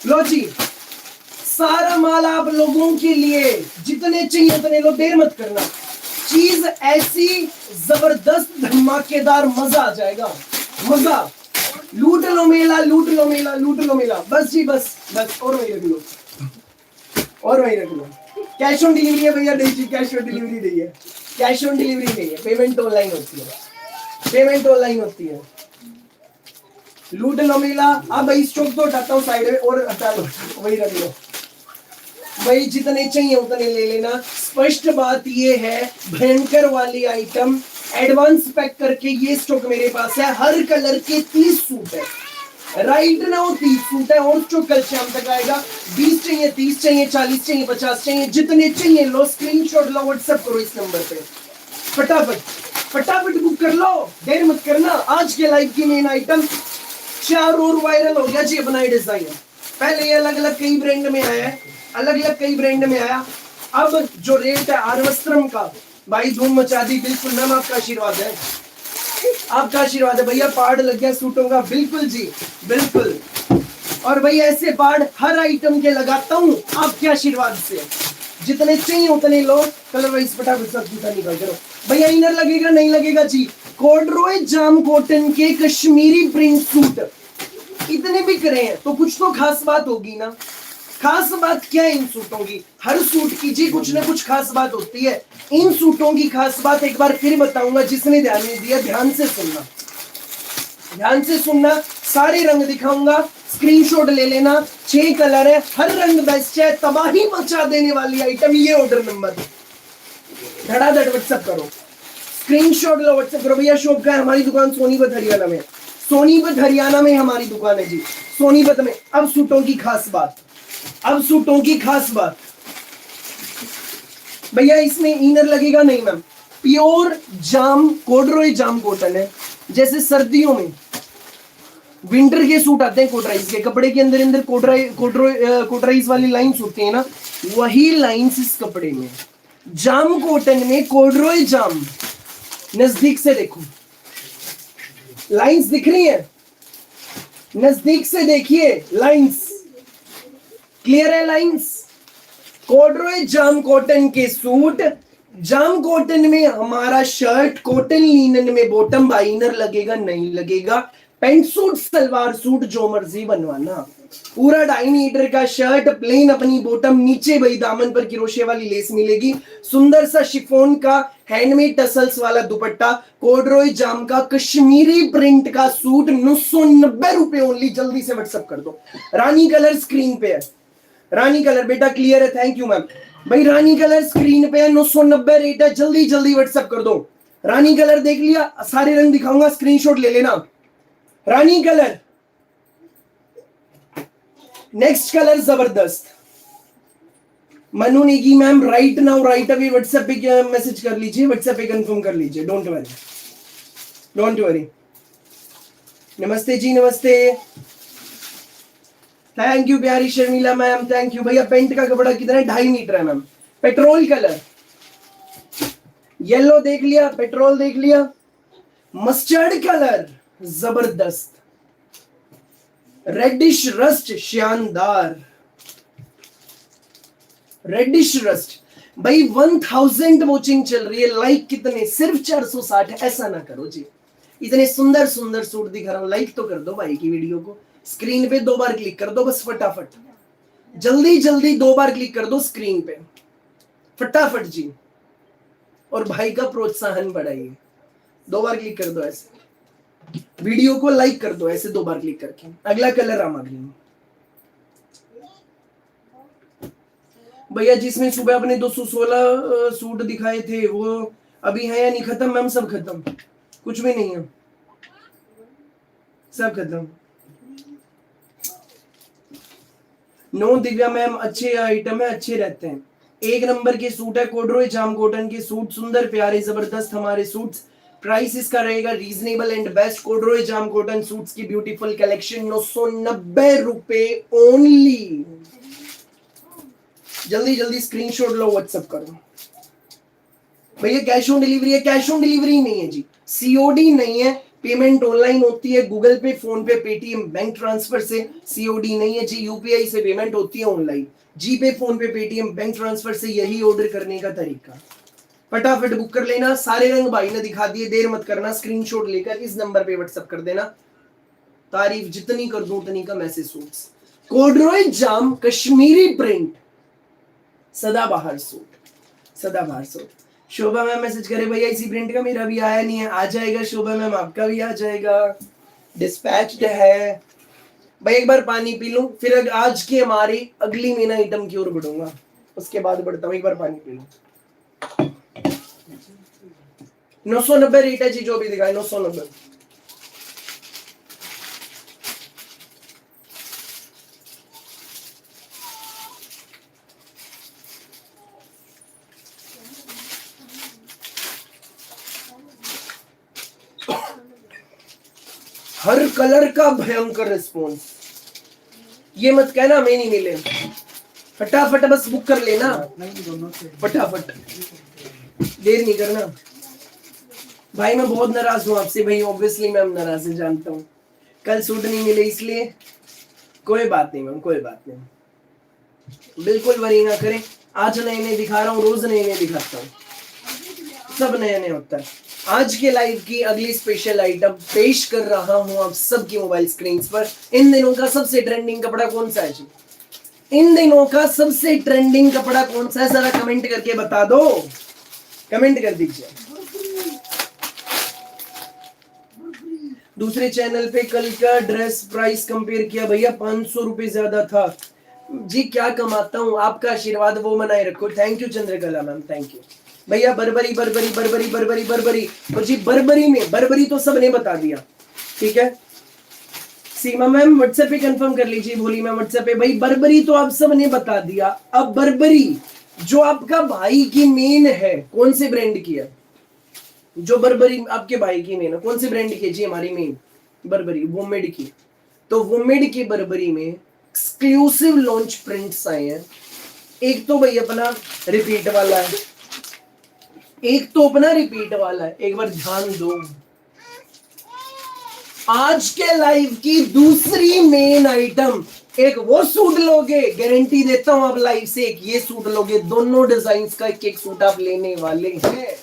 लो जी, सारा माल आप लोगों के लिए। जितने चाहिए उतने लो, देर मत करना। चीज ऐसी जबरदस्त धमाकेदार, मजा आ जाएगा, मजा। लूट लो मेला, लूट लो मेला, लूट लो मेला। बस जी बस बस, और वही रख लो, और वही रख लो। कैश ऑन डिलीवरी है भैया, नहीं जी कैश ऑन डिलीवरी नहीं है। कैश ऑन डिलीवरी नहीं है, पेमेंट ऑनलाइन होती है, पेमेंट ऑनलाइन होती है। लूट लो मेला। अब भाई स्टॉक तो हटाता हूँ साइड में, और हटा लो, वही रख लो भाई। जितने चाहिए उतने ले लेना। स्पष्ट बात ये है, भयंकर वाली आइटम एडवांस पैक करके ये स्टॉक मेरे पास है। हर कलर के 30 सूट है, राइट ना, 30 सूट है। और स्टॉक कल शाम तक आएगा। 20 चाहिए, 30 चाहिए, 40 चाहिए, 50 चाहिए, जितने चाहिए लो। स्क्रीनशॉट लो, व्हाट्सएप करो इस नंबर पे। फटाफट फटाफट बुक कर लो, देर मत करना। आज के लाइव की मेन आइटम 4 और वायरल हो गया जी अपना डिजाइन। पहले ये अलग अलग कई ब्रांड में आया है, अलग अलग कई ब्रांड में आया। अब जो रेट है आर वस्त्रम का, भाई धूम मचा दी, बिल्कुल मैम आपका आशीर्वाद है, आपका आशीर्वाद है भैया। पार्ट लग गया सूटों का, बिल्कुल जी बिल्कुल। और भैया ऐसे पार्ट हर आइटम के लगाता हूँ आपके आशीर्वाद से, जितने चाहिए उतने लो। कलर वाइज फटाफट सब जूता निकाल करो भैया। इनर लगेगा नहीं लगेगा जी? कॉर्डरॉय जाम कॉटन के कश्मीरी प्रिंट सूट इतने बिक रहे हैं तो कुछ तो खास बात होगी ना। खास बात क्या है इन सूटों की? हर सूट की जी कुछ ना कुछ खास बात होती है। इन सूटों की खास बात एक बार फिर बताऊंगा, जिसने ध्यान नहीं दिया ध्यान से सुनना, ध्यान से सुनना। सारे रंग दिखाऊंगा, स्क्रीनशॉट ले लेना। 6 कलर है, हर रंग बेस्ट है, तबाही मचा देने वाली आइटम। ये ऑर्डर नंबर धड़ाधड़ व्हाट्सएप करो, स्क्रीनशॉट लो, व्हाट्सएप करो भैया। शॉप का है हमारी दुकान सोनीपत हरियाणा में, सोनीपत हरियाणा में हमारी दुकान है जी, सोनीपत में। अब सूटों की खास बात, अब सूटों की खास बात भैया, इसमें इनर लगेगा नहीं मैम। प्योर जाम कॉर्डरॉय जाम कॉटन है। जैसे सर्दियों में विंटर के सूट आते हैं कोटराइज के, कपड़े के अंदर अंदर कोटराइज वाली लाइंस होती है ना, वही लाइंस इस कपड़े में। जाम कॉटन में कॉर्डरॉय जाम, नजदीक से देखो, लाइंस दिख रही है, नजदीक से देखिए लाइंस, क्लियर है लाइंस। कॉर्डरॉय जाम कॉटन के सूट, जाम कॉटन में हमारा शर्ट, कॉटन लीनन में बॉटम बाइनर लगेगा नहीं लगेगा, पैंट सूट सलवार सूट जो मर्जी बनवाना। पूरा 2.5 मीटर का शर्ट, प्लेन अपनी बॉटम, नीचे भाई दामन पर क्रोशे वाली लेस मिलेगी, सुंदर सा शिफॉन का हैंडमेड टसल्स वाला दुपट्टा, कॉर्डरॉय जाम का कश्मीरी प्रिंट का सूट, 990 रुपए ओनली। जल्दी से व्हाट्सएप कर दो। रानी कलर स्क्रीन पे है, रानी कलर बेटा क्लियर है, थैंक यू मैम। भाई रानी कलर स्क्रीन पे है, 990 रेट है, जल्दी जल्दी व्हाट्सएप कर दो। रानी कलर देख लिया, सारे रंग दिखाऊंगा, स्क्रीनशॉट ले लेना। रानी कलर, नेक्स्ट कलर जबरदस्त। Manu Negi ma'am right now right away WhatsApp पे मैसेज कर लीजिए, व्हाट्सएप पे कंफर्म कर लीजिए, डोंट वरी, डोंट वरी। नमस्ते जी, नमस्ते, थैंक यू प्यारी शर्मिला मैम, थैंक यू भैया। पेंट का कपड़ा कितना है? 2.5 मीटर है मैम। पेट्रोल कलर, येलो देख लिया, पेट्रोल देख लिया, मस्टर्ड कलर जबरदस्त, रेडिश रस्ट शानदार, रेडिश रस्ट। भाई 1000 वॉचिंग चल रही है, लाइक कितने? सिर्फ 460 है। ऐसा ना करो जी, इतने सुंदर सुंदर सूट दिखा रहा हूं, लाइक तो कर दो भाई की वीडियो को। स्क्रीन पे 2 बार क्लिक कर दो बस, फटाफट, जल्दी जल्दी 2 बार क्लिक कर दो स्क्रीन पे, फटाफट जी। और भाई का प्रोत्साहन बढ़ाइए, 2 बार क्लिक कर दो ऐसे, वीडियो को लाइक कर दो ऐसे 2 बार क्लिक करके। अगला कलर रामा ग्रीन भैया, जिसमें सुबह अपने 216 सूट दिखाए थे वो अभी है या नहीं खत्म? मैम सब खत्म, कुछ भी नहीं है, सब खत्म। नो दिव्या मैम, अच्छे आइटम है, अच्छे रहते हैं, 1 नंबर के सूट है। कॉर्डरॉय जाम कॉटन के सूट, सुंदर प्यारे जबरदस्त हमारे सूट्स। प्राइस इसका रहेगा reasonable and best. Corduroy jam cotton suits की ब्यूटीफुल कलेक्शन, 990 रुपए ओनली। जल्दी जल्दी स्क्रीनशॉट लो, व्हाट्सएप करो भैया। कैश ऑन डिलीवरी है? कैश ऑन डिलीवरी नहीं है जी, सीओडी नहीं है, पेमेंट ऑनलाइन होती है, गूगल पे, फोन पे, पेटीएम, बैंक ट्रांसफर से। सीओडी नहीं है जी, यूपीआई से पेमेंट होती है ऑनलाइन, जी पे, फोन पे, पेटीएम, बैंक ट्रांसफर से। यही ऑर्डर करने का तरीका, फटाफट बुक कर लेना। सारे रंग भाई ने दिखा दिए, देर मत करना, स्क्रीनशॉट लेकर इस नंबर पे व्हाट्सएप कर देना। तारीफ जितनी कर दूं उतनी कम ऐसे सूट्स। कॉर्डरॉय जाम कश्मीरी प्रिंट, सदाबहार सूट, सदाबहार सूट। शोभा मैम मैसेज करे भैया इसी प्रिंट का मेरा भी आया नहीं है, आ जाएगा शोभा मैम, आपका भी आ जाएगा, डिस्पैच्ड है। भाई एक बार पानी पी लूं, फिर आज की हमारी अगली मेन आइटम की ओर बढ़ूंगा, उसके बाद बढ़ता हूं। एक बार पानी पी लूं। 990 रेट है जी, जो भी दिखाए 990। हर कलर का भयंकर रिस्पॉन्स, ये मत कहना हमें नहीं मिले, फटाफट बस बुक कर लेना, फटाफट देर नहीं करना भाई, मैं बहुत नाराज हूँ आपसे भाई, ऑब्वियसली मैम नाराज है, जानता हूँ। कल सूट नहीं मिले इसलिए कोई बात नहीं मैम, कोई बात नहीं, बिल्कुल वरी ना करें। आज नए नए दिखा रहा हूँ, रोज नए नए दिखाता हूँ, सब नया नया होता है। आज के लाइव की अगली स्पेशल आइटम पेश कर रहा हूँ आप सबकी मोबाइल स्क्रीन पर। इन दिनों का सबसे ट्रेंडिंग कपड़ा कौन सा है जी? इन दिनों का सबसे ट्रेंडिंग कपड़ा कौन सा है? जरा कमेंट करके बता दो, कमेंट कर दीजिए। दूसरे चैनल पे कल का ड्रेस प्राइस कंपेयर किया भैया, 500 रुपए ज्यादा था जी। क्या कमाता हूँ, आपका आशीर्वाद वो बनाए रखो। Thank you Chandrakala ma'am, thank you भैया। बर्बरी बर्बरी बर्बरी बर्बरी बर्बरी, और जी बर्बरी में बर्बरी तो सबने बता दिया, ठीक है। सीमा मैम व्हाट्सएप पे कंफर्म कर लीजिए, भोली मैम व्हाट्सएप पे। भाई बर्बरी तो आप सबने बता दिया। अब बर्बरी जो आपका भाई की मेन है, कौन से ब्रांड की है? जो बर्बरी आपके भाई की मेन है, कौन से ब्रांड की है जी? हमारी मेन बर्बरी वोमेड की। तो वोमेड की बर्बरी में एक्सक्लूसिव लॉन्च प्रिंट्स आए हैं। एक तो भाई अपना रिपीट वाला है, एक तो अपना रिपीट वाला है, एक बार ध्यान दो। आज के लाइव की दूसरी मेन आइटम, एक वो सूट लोगे, गारंटी देता हूं आप लाइव से, एक ये सूट लोगे, दोनों डिजाइन का एक एक सूट आप लेने वाले हैं।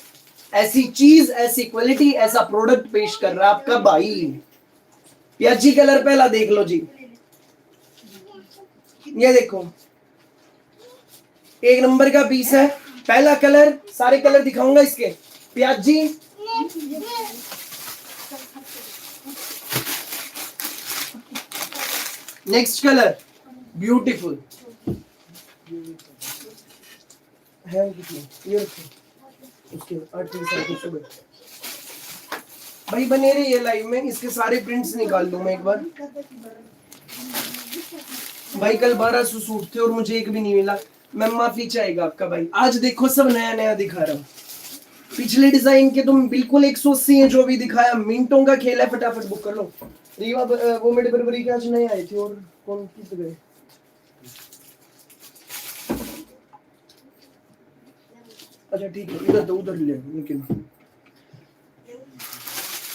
ऐसी चीज, ऐसी क्वालिटी, ऐसा प्रोडक्ट पेश कर रहा है आपका भाई। पियाजी कलर पहला देख लो जी, ये देखो एक नंबर का पीस है, पहला कलर। सारे कलर दिखाऊंगा इसके। प्याजी नेक्स्ट कलर, ब्यूटीफुल है। ये उसके 8 भाई बने रही है लाइव में, इसके सारे प्रिंट्स निकाल दूं मैं एक बार। भाई कल 1200 सूट थे और मुझे एक भी नहीं मिला, मैं माफी चाहेगा आपका भाई। आज देखो सब नया नया दिखा रहा हूँ। पिछले डिजाइन के तुम बिल्कुल 180 है, जो भी दिखाया मिनटों का खेल है, फटाफट बुक कर लो। रीवा वो मेरे बर्बरी के आज नए आए थे, और कौन किस गए? अच्छा ठीक है, इधर उधर ले लेकिन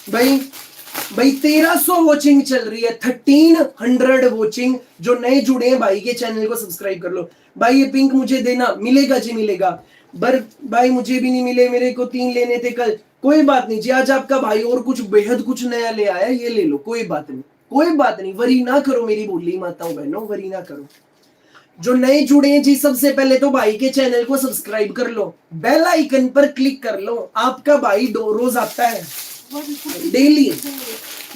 भाई 1300 वॉचिंग चल रही है, 1300 वॉचिंग। जो नए जुड़े हैं भाई के चैनल को सब्सक्राइब कर लो। भाई ये पिंक मुझे देना, मिलेगा जी मिलेगा। भाई मुझे भी नहीं मिले, मेरे को 3 लेने थे कल। कोई बात नहीं जी, आज आपका भाई और कुछ बेहद कुछ नया ले आया, ये ले लो, कोई बात नहीं, कोई बात नहीं। वरी ना करो मेरी बोली माताओं बहनों, वरी ना करो। जो नए जुड़े हैं जी, सबसे पहले तो भाई के चैनल को सब्सक्राइब कर लो, बेल आइकन पर क्लिक कर लो। आपका भाई रोज आता है,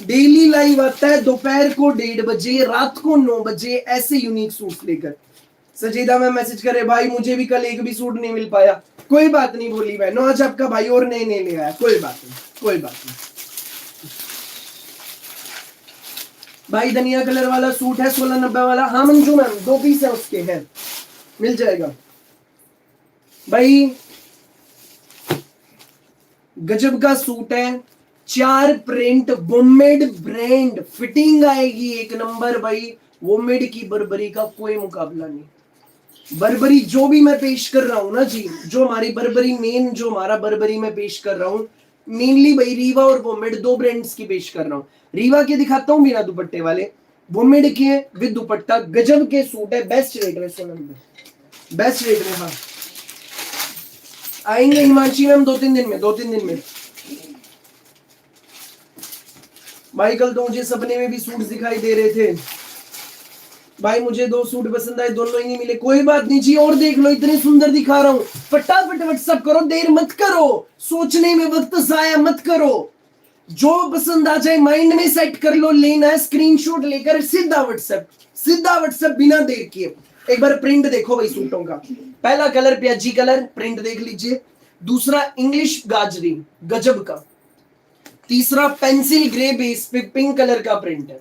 डेली लाइव आता है, दोपहर को 1:30 बजे, रात को 9 बजे, ऐसे यूनिक सूट लेकर। सजीदा में मैसेज करे भाई मुझे भी कल एक भी सूट नहीं मिल पाया। कोई बात नहीं बोली बहनों, आज आपका भाई और नए नए ले आया, कोई बात नहीं, कोई बात नहीं। भाई धनिया कलर वाला सूट है 1690 वाला। हाँ मंजू मैम 2 पीस है उसके, हैं, मिल जाएगा। भाई गजब का सूट है, 4 प्रिंट, वोमेड ब्रांड, फिटिंग आएगी 1 नंबर। भाई वोमेड की बर्बरी का कोई मुकाबला नहीं। बर्बरी जो भी मैं पेश कर रहा हूं ना जी, जो हमारी बर्बरी मेन, जो हमारा बर्बरी में पेश कर रहा हूं, मेनली भाई रीवा और वोमेड 2 ब्रांड्स की पेश कर रहा हूं। रीवा के दिखाता हूं बिना दुपट्टे वाले, वोमेड के विद दुपट्टा। गजब के सूट है, बेस्ट रेट में, सोनम बेस्ट रेट में। हाँ आएंगे हिमांशी मैम 2-3 दिन में, 2-3 दिन में। भाई कल तो मुझे सपने में भी सूट दिखाई दे रहे थे। भाई मुझे 2 सूट पसंद आए, दोनों ही नहीं मिले। कोई बात नहीं जी, और देख लो, इतने सुंदर दिखा रहा हूं। फटाफट व्हाट्सएप करो, देर मत करो, सोचने में वक्त जाया मत करो। जो पसंद आ जाए माइंड में सेट कर लो, लेना है स्क्रीनशॉट लेकर सीधा व्हाट्सएप बिना देर किए। एक बार प्रिंट देखो भाई सूटों का। पहला कलर प्याजी कलर, प्रिंट देख लीजिए। दूसरा इंग्लिश गाजरी, गजब का। तीसरा पेंसिल ग्रे बेस पे पिंक कलर का प्रिंट है।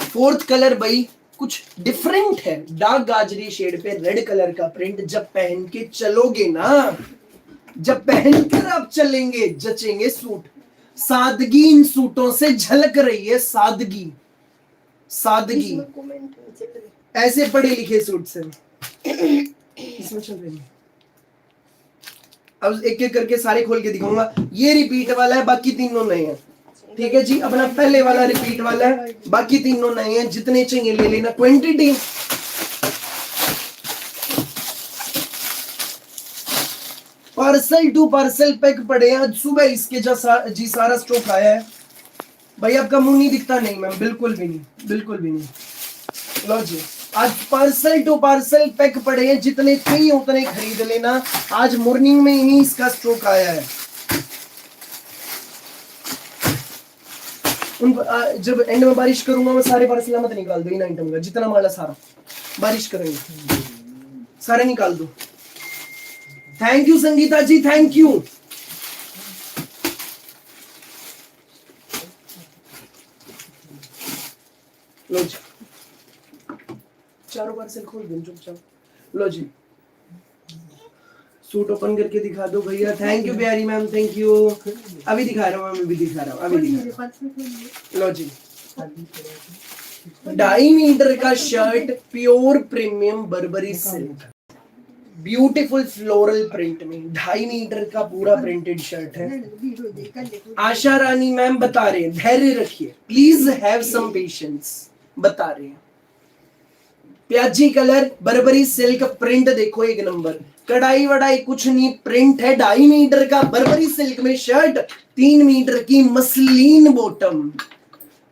फोर्थ कलर भाई कुछ डिफरेंट है, डार्क गाजरी शेड पे रेड कलर का प्रिंट। जब पहन के चलोगे ना, जब पहनकर आप चलेंगे, जचेंगे सूट। सादगी इन सूटों से झलक रही है, सादगी, सादगी। ऐसे पढ़े लिखे सूट से इसमें चल रही है। अब एक एक करके सारे खोल के दिखाऊंगा। ये रिपीट वाला है, बाकी तीनों नए हैं। ठीक है जी, अपना पहले वाला रिपीट वाला है, बाकी तीनों नए हैं। जितने चाहिए ले लेना। Quantity parcel to parcel pack पड़े हैं। आज सुबह इसके जी सारा स्टॉक आया है। भाई आपका मुंह नहीं दिखता? नहीं मैम, बिल्कुल भी नहीं, बिल्कुल भी नहीं। लो जी, आज पार्सल टू पार्सल पैक पड़े हैं। जितने चाहिए उतने खरीद लेना। आज मॉर्निंग में ही इसका स्टॉक आया है। जब एंड में बारिश करूंगा मैं सारे पार्सल मत निकाल दो इन आइटम का। जितना माल है सारा बारिश करेंगे, सारे निकाल दो। Thank you Sangeeta ji, thank you. लो जी, चारों पार्सल खोल दो चुपचाप। लो जी, सूट ओपन करके दिखा दो भैया। थैंक यू प्यारी मैम, थैंक यू। अभी दिखा रहा हूँ, मैं भी दिखा रहा हूँ, अभी दिखा रहा हूँ। लो जी, 2.5 मीटर का shirt, pure premium Barbari silk, beautiful floral print में 2.5 मीटर का पूरा प्रिंटेड शर्ट है। आशा रानी मैम बता रहे हैं, धैर्य रखिए, प्लीज हैव सम पेशेंस। बता रहे हैं प्याजी कलर, बर्बरी सिल्क, प्रिंट देखो एक नंबर, कढ़ाई वढ़ाई कुछ नहीं, प्रिंट है। 2.5 मीटर का बर्बरी सिल्क में शर्ट, 3 मीटर की मसलिन बॉटम।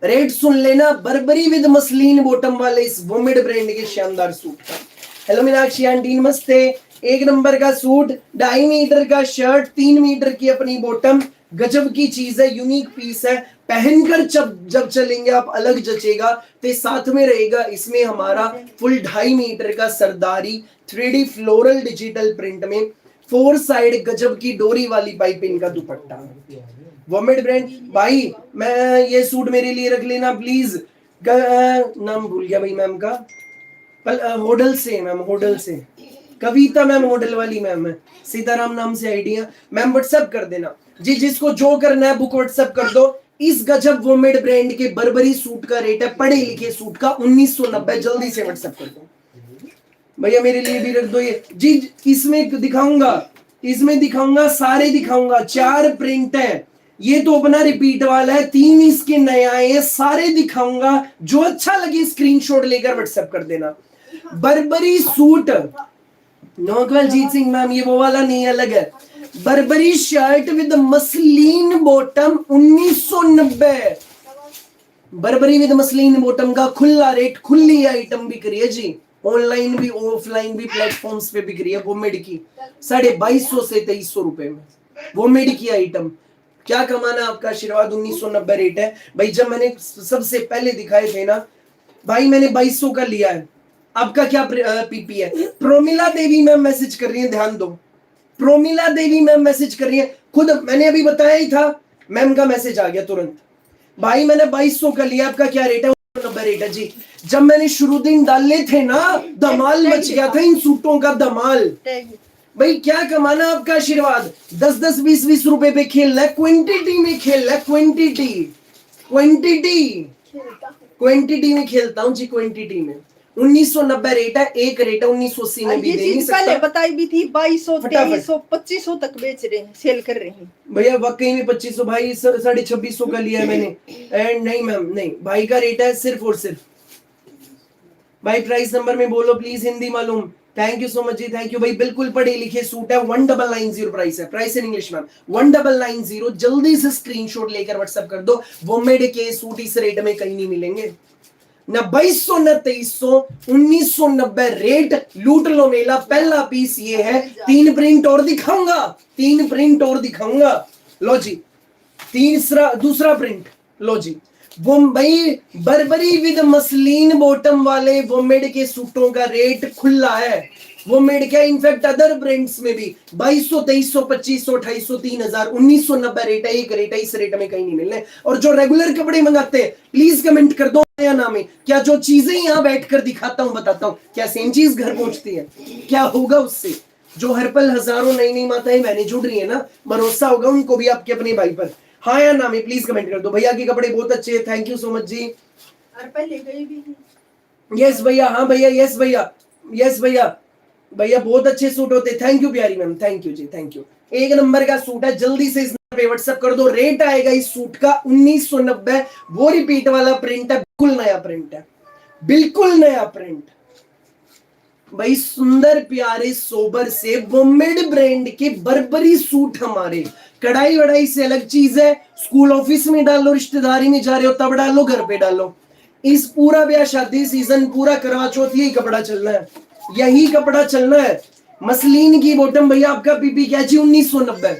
रेट सुन लेना, बर्बरी विद मसलिन बॉटम वाले इस वोमेड ब्रांड के शानदार सूट का। हेलो मीनाक्षी आंटी, नमस्ते। एक नंबर का सूट, 2.5 मीटर का शर्ट, 3 मीटर की अपनी बॉटम। गजब की चीज है, यूनिक पीस है। पहनकर जब चलेंगे आप अलग जचेगा। तो साथ में रहेगा इसमें हमारा फुल 2.5 मीटर का सरदारी 3D फ्लोरल डिजिटल प्रिंट में, 4 साइड गजब की डोरी वाली पाइपिंग का दुपट्टा। वोमेड ब्रांड। भाई मैं ये सूट मेरे लिए रख लेना प्लीज। नाम भूल गया भाई मैम का, होडल से मैम, होडल से कविता मैम, होडल वाली मैम है। सीताराम नाम से आइडिया मैम, व्हाट्सएप कर देना जी। जिसको जो करना है बुक व्हाट्सएप कर दो। इस गजब वोमेड ब्रांड के बर्बरी सूट का रेट है, पढ़े लिखे सूट का, 1990। जल्दी से व्हाट्सएप कर दो भैया, मेरे लिए भी रख दो ये जी। इसमें दिखाऊंगा, सारे दिखाऊंगा। 4 प्रिंट है, ये तो अपना रिपीट वाला है, 3 इसके नए आए हैं, सारे दिखाऊंगा। जो अच्छा लगे स्क्रीनशॉट लेकर व्हाट्सएप कर देना। बर्बरी सूट, नौकवल जीत सिंह मैम, ये वो वाला नहीं, अलग है। Barbari shirt with muslin bottom, 1990। Barbari with muslin bottom का खुला रेट, खुली आइटम बिक रही है जी। ऑनलाइन भी ऑफलाइन भी प्लेटफॉर्म्स पे बिक रही है वोमेड की, 2250 से 2300 रुपए में वोमेड की आइटम। क्या कमाना, आपका आशीर्वाद। 1990 रेट है भाई। जब मैंने सबसे पहले दिखाए थे ना भाई, मैंने 2200 का लिया है। आपका क्या पीपी है? प्रोमिला देवी मैम मैसेज कर रही है, ध्यान दो। प्रोमिला देवी मैम मैसेज कर रही है, खुद मैंने अभी बताया ही था, मैम का मैसेज आ गया तुरंत। भाई मैंने 2200 का लिया, आपका क्या रेट है? 90 रेट है जी। जब मैंने शुरू दिन डाले थे ना, धमाल मच गया था इन सूटों का, धमाल। भाई क्या कमाना, आपका आशीर्वाद। 10-10, 20-20 रुपए पे खेलना है, क्वांटिटी में खेलना है, क्वांटिटी में खेलता हूँ जी, क्वांटिटी में। 1990 रेट है, एक रेट है 1980 में भी दे नहीं सकता। पहले बताई भी थी 2200, 2300, 2500 तक बेच रहे हैं, सेल कर रहे हैं भैया। वाकई में 2500 भाई, 2650 का लिया है मैंने। एंड नहीं मैम, नहीं, भाई का रेट है सिर्फ और सिर्फ। भाई प्राइस नंबर में बोलो प्लीज, हिंदी मालूम। थैंक यू सो मच जी, थैंक यू भाई। बिल्कुल पढ़े लिखे सूट है, 1990 प्राइस है, प्राइस इन इंग्लिश मैम 1990। जल्दी से स्क्रीनशॉट लेकर व्हाट्सएप कर दो। वोमेड के सूट इस रेट में कहीं नहीं मिलेंगे, न 2200 न 2300, 1990 रेट। लूट लो मेला। पहला पीस ये है, 3 प्रिंट और दिखाऊंगा, 3 प्रिंट और दिखाऊंगा। लो जी, दूसरा प्रिंट लो जी। वो भाई बर्बरी विद मसलिन बॉटम वाले वोमेड के सूटों का रेट खुला है। वोमेड क्या, इनफैक्ट अदर ब्रांड्स में भी 2200, 2300, 2500, 2800, 3000, 1990 रेट है, एक रेट है। इस रेट में कहीं नहीं मिलने। और जो रेगुलर कपड़े मंगाते हैं प्लीज कमेंट कर दो या नाम है क्या। जो चीजें यहाँ बैठकर दिखाता हूँ, बताता हूँ, क्या सेम चीज घर पहुंचती है? क्या होगा उससे? जो हर पल हजारों नई नई माताएं बहनें जुड़ रही है ना, भरोसा होगा उनको भी आपके अपने भाई पर। हाँ या नाम है, प्लीज कमेंट कर दो। भैया के कपड़े बहुत अच्छे हैं, थैंक यू सो मच जी। यस भैया, हाँ भैया, यस भैया, यस भैया, भैया बहुत अच्छे सूट होते। थैंक यू प्यारी मैम, थैंक यू जी, थैंक यू। एक नंबर का सूट है, जल्दी से इस नंबर पे व्हाट्सएप कर दो। रेट आएगा इस सूट का 1990। वो रिपीट वाला प्रिंट है, बिल्कुल नया प्रिंट है, बिल्कुल नया प्रिंट भाई। सुंदर प्यारे सोबर से वोमेड ब्रांड के बर्बरी सूट हमारे। कढ़ाई वढ़ाई से अलग चीज है, स्कूल ऑफिस में डालो, रिश्तेदारी में जा रहे हो तब डालो, घर पे डालो। इस पूरा ब्याह शादी सीजन, पूरा करवा चौथ यही कपड़ा चलना है, यही कपड़ा चलना है। मसलिन की बॉटम भैया आपका पीपी क्या जी 1990।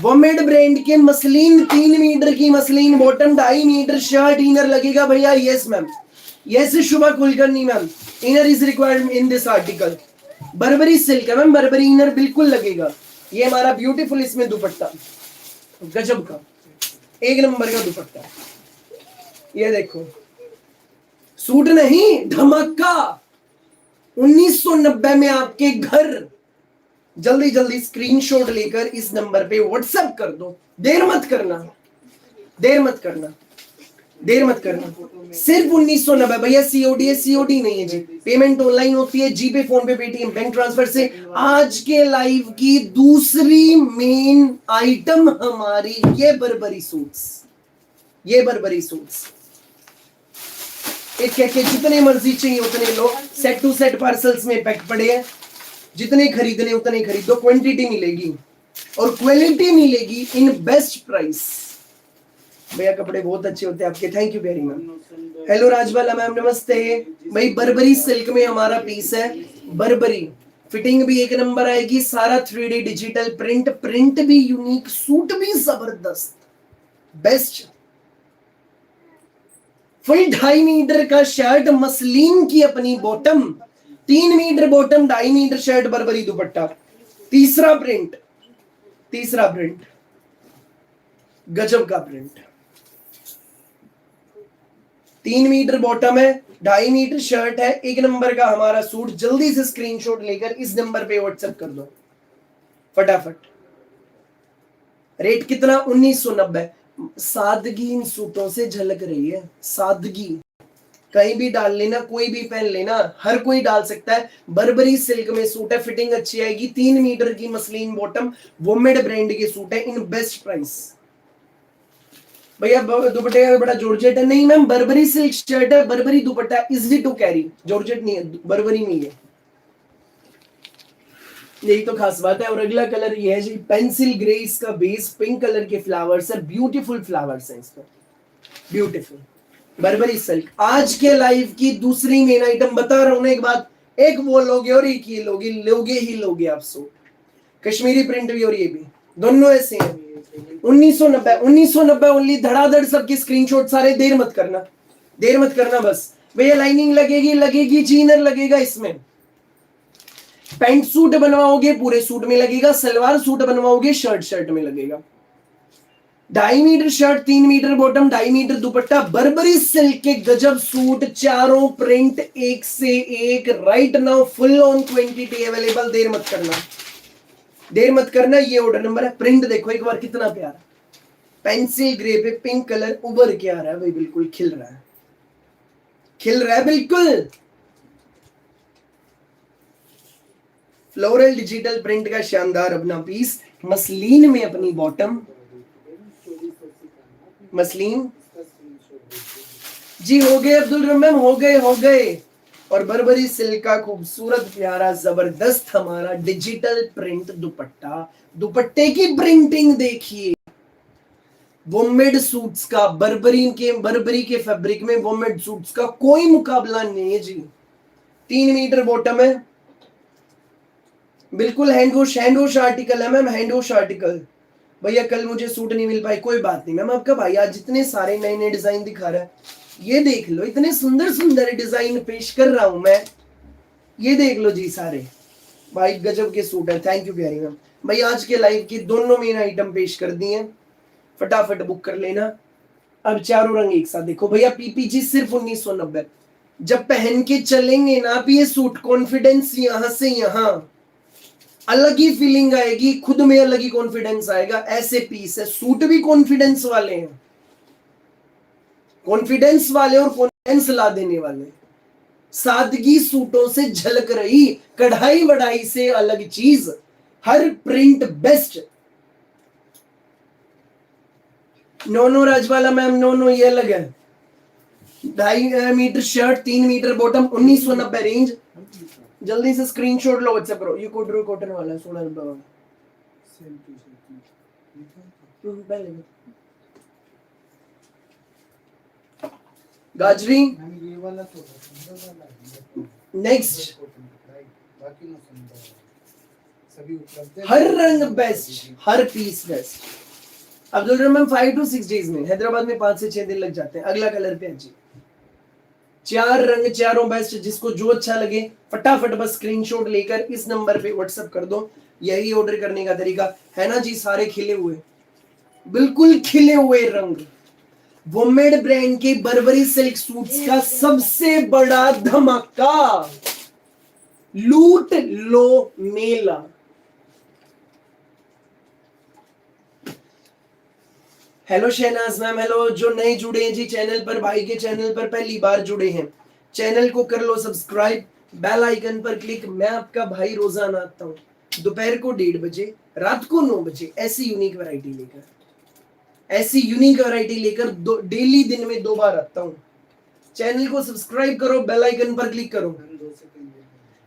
वोमेड ब्रांड के मसलिन 3 मीटर की muslin bottom, 2.5 metre shirt inner लगेगा भैया। Yes ma'am, yes Shubha Kulkarni ma'am, inner is required in this article. Burberry silk है मैम, बर्बरी इनर बिल्कुल लगेगा। ये हमारा ब्यूटीफुल इसमें दुपट्टा, गजब का एक नंबर का दुपट्टा। ये देखो, सूट नहीं धमाका 1990 में आपके घर। जल्दी जल्दी स्क्रीनशॉट लेकर इस नंबर पे व्हाट्सएप कर दो। देर मत करना, देर मत करना, देर मत करना। सिर्फ 1990 भैया। सीओडी है, सीओडी नहीं है जी, पेमेंट ऑनलाइन होती है, जीपे, फोन पे, पेटीएम, बैंक ट्रांसफर से। आज के लाइव की दूसरी मेन आइटम हमारी ये बर्बरी सूट्स, ये बर्बरी सूट्स। एक कह के जितने मर्जी चाहिए उतने लो, सेट टू सेट पार्सल्स में पैक पड़े हैं, जितने खरीदने उतने खरीदो। क्वांटिटी मिलेगी और क्वालिटी मिलेगी इन बेस्ट प्राइस। भैया कपड़े बहुत अच्छे होते हैं आपके, thank you very much. Hello Rajbala ma'am, नमस्ते भाई। बर्बरी सिल्क में हमारा पीस है, बर्बरी फिटिंग भी एक नंबर आएगी, सारा 3D डिजिटल प्रिंट, प्रिंट भी यूनिक, सूट भी जबरदस्त बेस्ट। फुल 2.5 मीटर का शर्ट, मसलिन की अपनी bottom, 3 metre bottom, 2.5 metre shirt, burberry dupatta. तीसरा प्रिंट, तीसरा प्रिंट गजब का प्रिंट। 3 मीटर बॉटम है, 2.5 मीटर शर्ट है, एक नंबर का हमारा सूट। जल्दी से स्क्रीनशॉट लेकर इस नंबर पे व्हाट्सएप कर दो फटाफट। रेट कितना 1990। सादगी इन सूटों से झलक रही है, सादगी। कहीं भी डाल लेना, कोई भी पहन लेना, हर कोई डाल सकता है। बर्बरी सिल्क में सूट है, फिटिंग अच्छी आएगी, 3 मीटर की मसलिन बॉटम, वोमेड ब्रांड के सूट है इन बेस्ट प्राइस। भैया दुपट्टे का बड़ा जॉर्जेट है, नहीं मैम बर्बरी सिल्क शर्ट है, burberry dupatta, easy to carry, georgette नहीं है, बर्बरी में है। यही तो खास बात है। और अगला कलर ये है जी, पेंसिल ग्रे इसका बेस, पिंक कलर के फ्लावर्स है, ब्यूटीफुल फ्लावर्स हैं इसमें, ब्यूटीफुल बर्बरी सिल्क। आज के लाइव की दूसरी मेन आइटम बता रहा हूं ना, एक बात, एक वो लोगे और एक ये लोगे, लोगे ही लोगे आप सूट। कश्मीरी प्रिंट भी और ये भी, दोनों ऐसे हैं। 1990 ओनली, धड़ाधड़ सबके स्क्रीनशॉट सारे। देर मत करना, देर मत करना बस। भैया लाइनिंग लगेगी, लगेगी, जीनर लगेगा इसमें। पैंट सूट बनवाओगे पूरे सूट में लगेगा, सलवार सूट बनवाओगे शर्ट शर्ट में लगेगा। 2.5 metre shirt, 3 metre bottom, 2.5 metre dupatta, burberry silk के गजब सूट, चारों प्रिंट एक से एक। Right now full on quantity available. देर मत करना, देर मत करना। ये ऑर्डर नंबर है। प्रिंट देखो एक बार कितना प्यारा, पेंसिल ग्रे पे पिंक कलर उभर के आ रहा है भाई, बिल्कुल खिल रहा है, खिल रहा है बिल्कुल। फ्लोरल डिजिटल प्रिंट का शानदार अपना पीस, मसलिन में अपनी बॉटम, मसलिन जी। हो गए अब्दुल रहीम, हो गए, हो गए। और बर्बरी सिल्क का खूबसूरत प्यारा जबरदस्त हमारा डिजिटल प्रिंट दुपट्टा, दुपट्टे की प्रिंटिंग देखिए। वोमेड सूट्स का, बर्बरी के फैब्रिक में वोमेड सूट्स का कोई मुकाबला नहीं है जी। 3 मीटर बॉटम है, बिल्कुल हैंड वॉश आर्टिकल है मैम, हैंड वॉश आर्टिकल। भैया कल मुझे सूट नहीं मिल पाई, कोई बात नहीं मैम। आपका भाई आज जितने सारे नए नए डिजाइन दिखा रहा है, ये देख लो, इतने सुंदर सुंदर डिजाइन पेश कर रहा हूं मैं, ये देख लो जी सारे। भाई गजब के सूट है, थैंक यू प्यारी मैम। भाई आज के लाइव की दोनों मेन आइटम पेश कर दी हैं, फटाफट बुक कर लेना। अब चारों रंग एक साथ देखो भैया, पीपीजी सिर्फ 1990। जब पहन के चलेंगे ना आप ये सूट, कॉन्फिडेंस यहां से यहां, अलग ही फीलिंग आएगी, खुद में अलग ही कॉन्फिडेंस आएगा। ऐसे पीस है, सूट भी कॉन्फिडेंस वाले हैं, कॉन्फिडेंस वाले और कॉन्फिडेंस ला देने वाले। सादगी सूटों से झलक रही, कढ़ाई वढ़ाई से अलग चीज, हर print best, no Rajwala ma'am, no ये अलग है। 2.5 metre shirt, 3 metre bottom, 1990 range. जल्दी से स्क्रीनशॉट लो, व्हाट्सएप करो। ये कोटरू कॉटन वाला है, 16 रुपए वाला। गाजरी ये वाला तो नेक्स्ट, सभी उपलब्ध है। हर रंग बेस्ट, हर piece best. Abdul Rahman 5 to 6 days में, हैदराबाद में 5 से 6 दिन लग जाते हैं। अगला कलर पे जी, 4 रंग, चारों बेस्ट। जिसको जो अच्छा लगे फटाफट बस स्क्रीनशॉट लेकर इस नंबर पे व्हाट्सएप कर दो। यही ऑर्डर करने का तरीका है ना जी। सारे खिले हुए, बिल्कुल खिले हुए रंग। वोमेड ब्रांड के बर्बरी सिल्क सूट्स का सबसे बड़ा धमाका, लूट लो मेला। Hello Shahnaz ma'am, hello. जो नए जुड़े हैं जी चैनल पर, भाई के चैनल पर पहली बार जुड़े हैं, चैनल को कर लो सब्सक्राइब, बेल आइकन पर क्लिक। मैं आपका भाई रोजाना आता हूँ दोपहर को 1:30 बजे, रात को 9 बजे, ऐसी यूनिक वैरायटी लेकर, ऐसी यूनिक वैरायटी लेकर डेली दिन में 2 बार आता हूँ। चैनल को सब्सक्राइब करो, बेल आइकन पर क्लिक करो।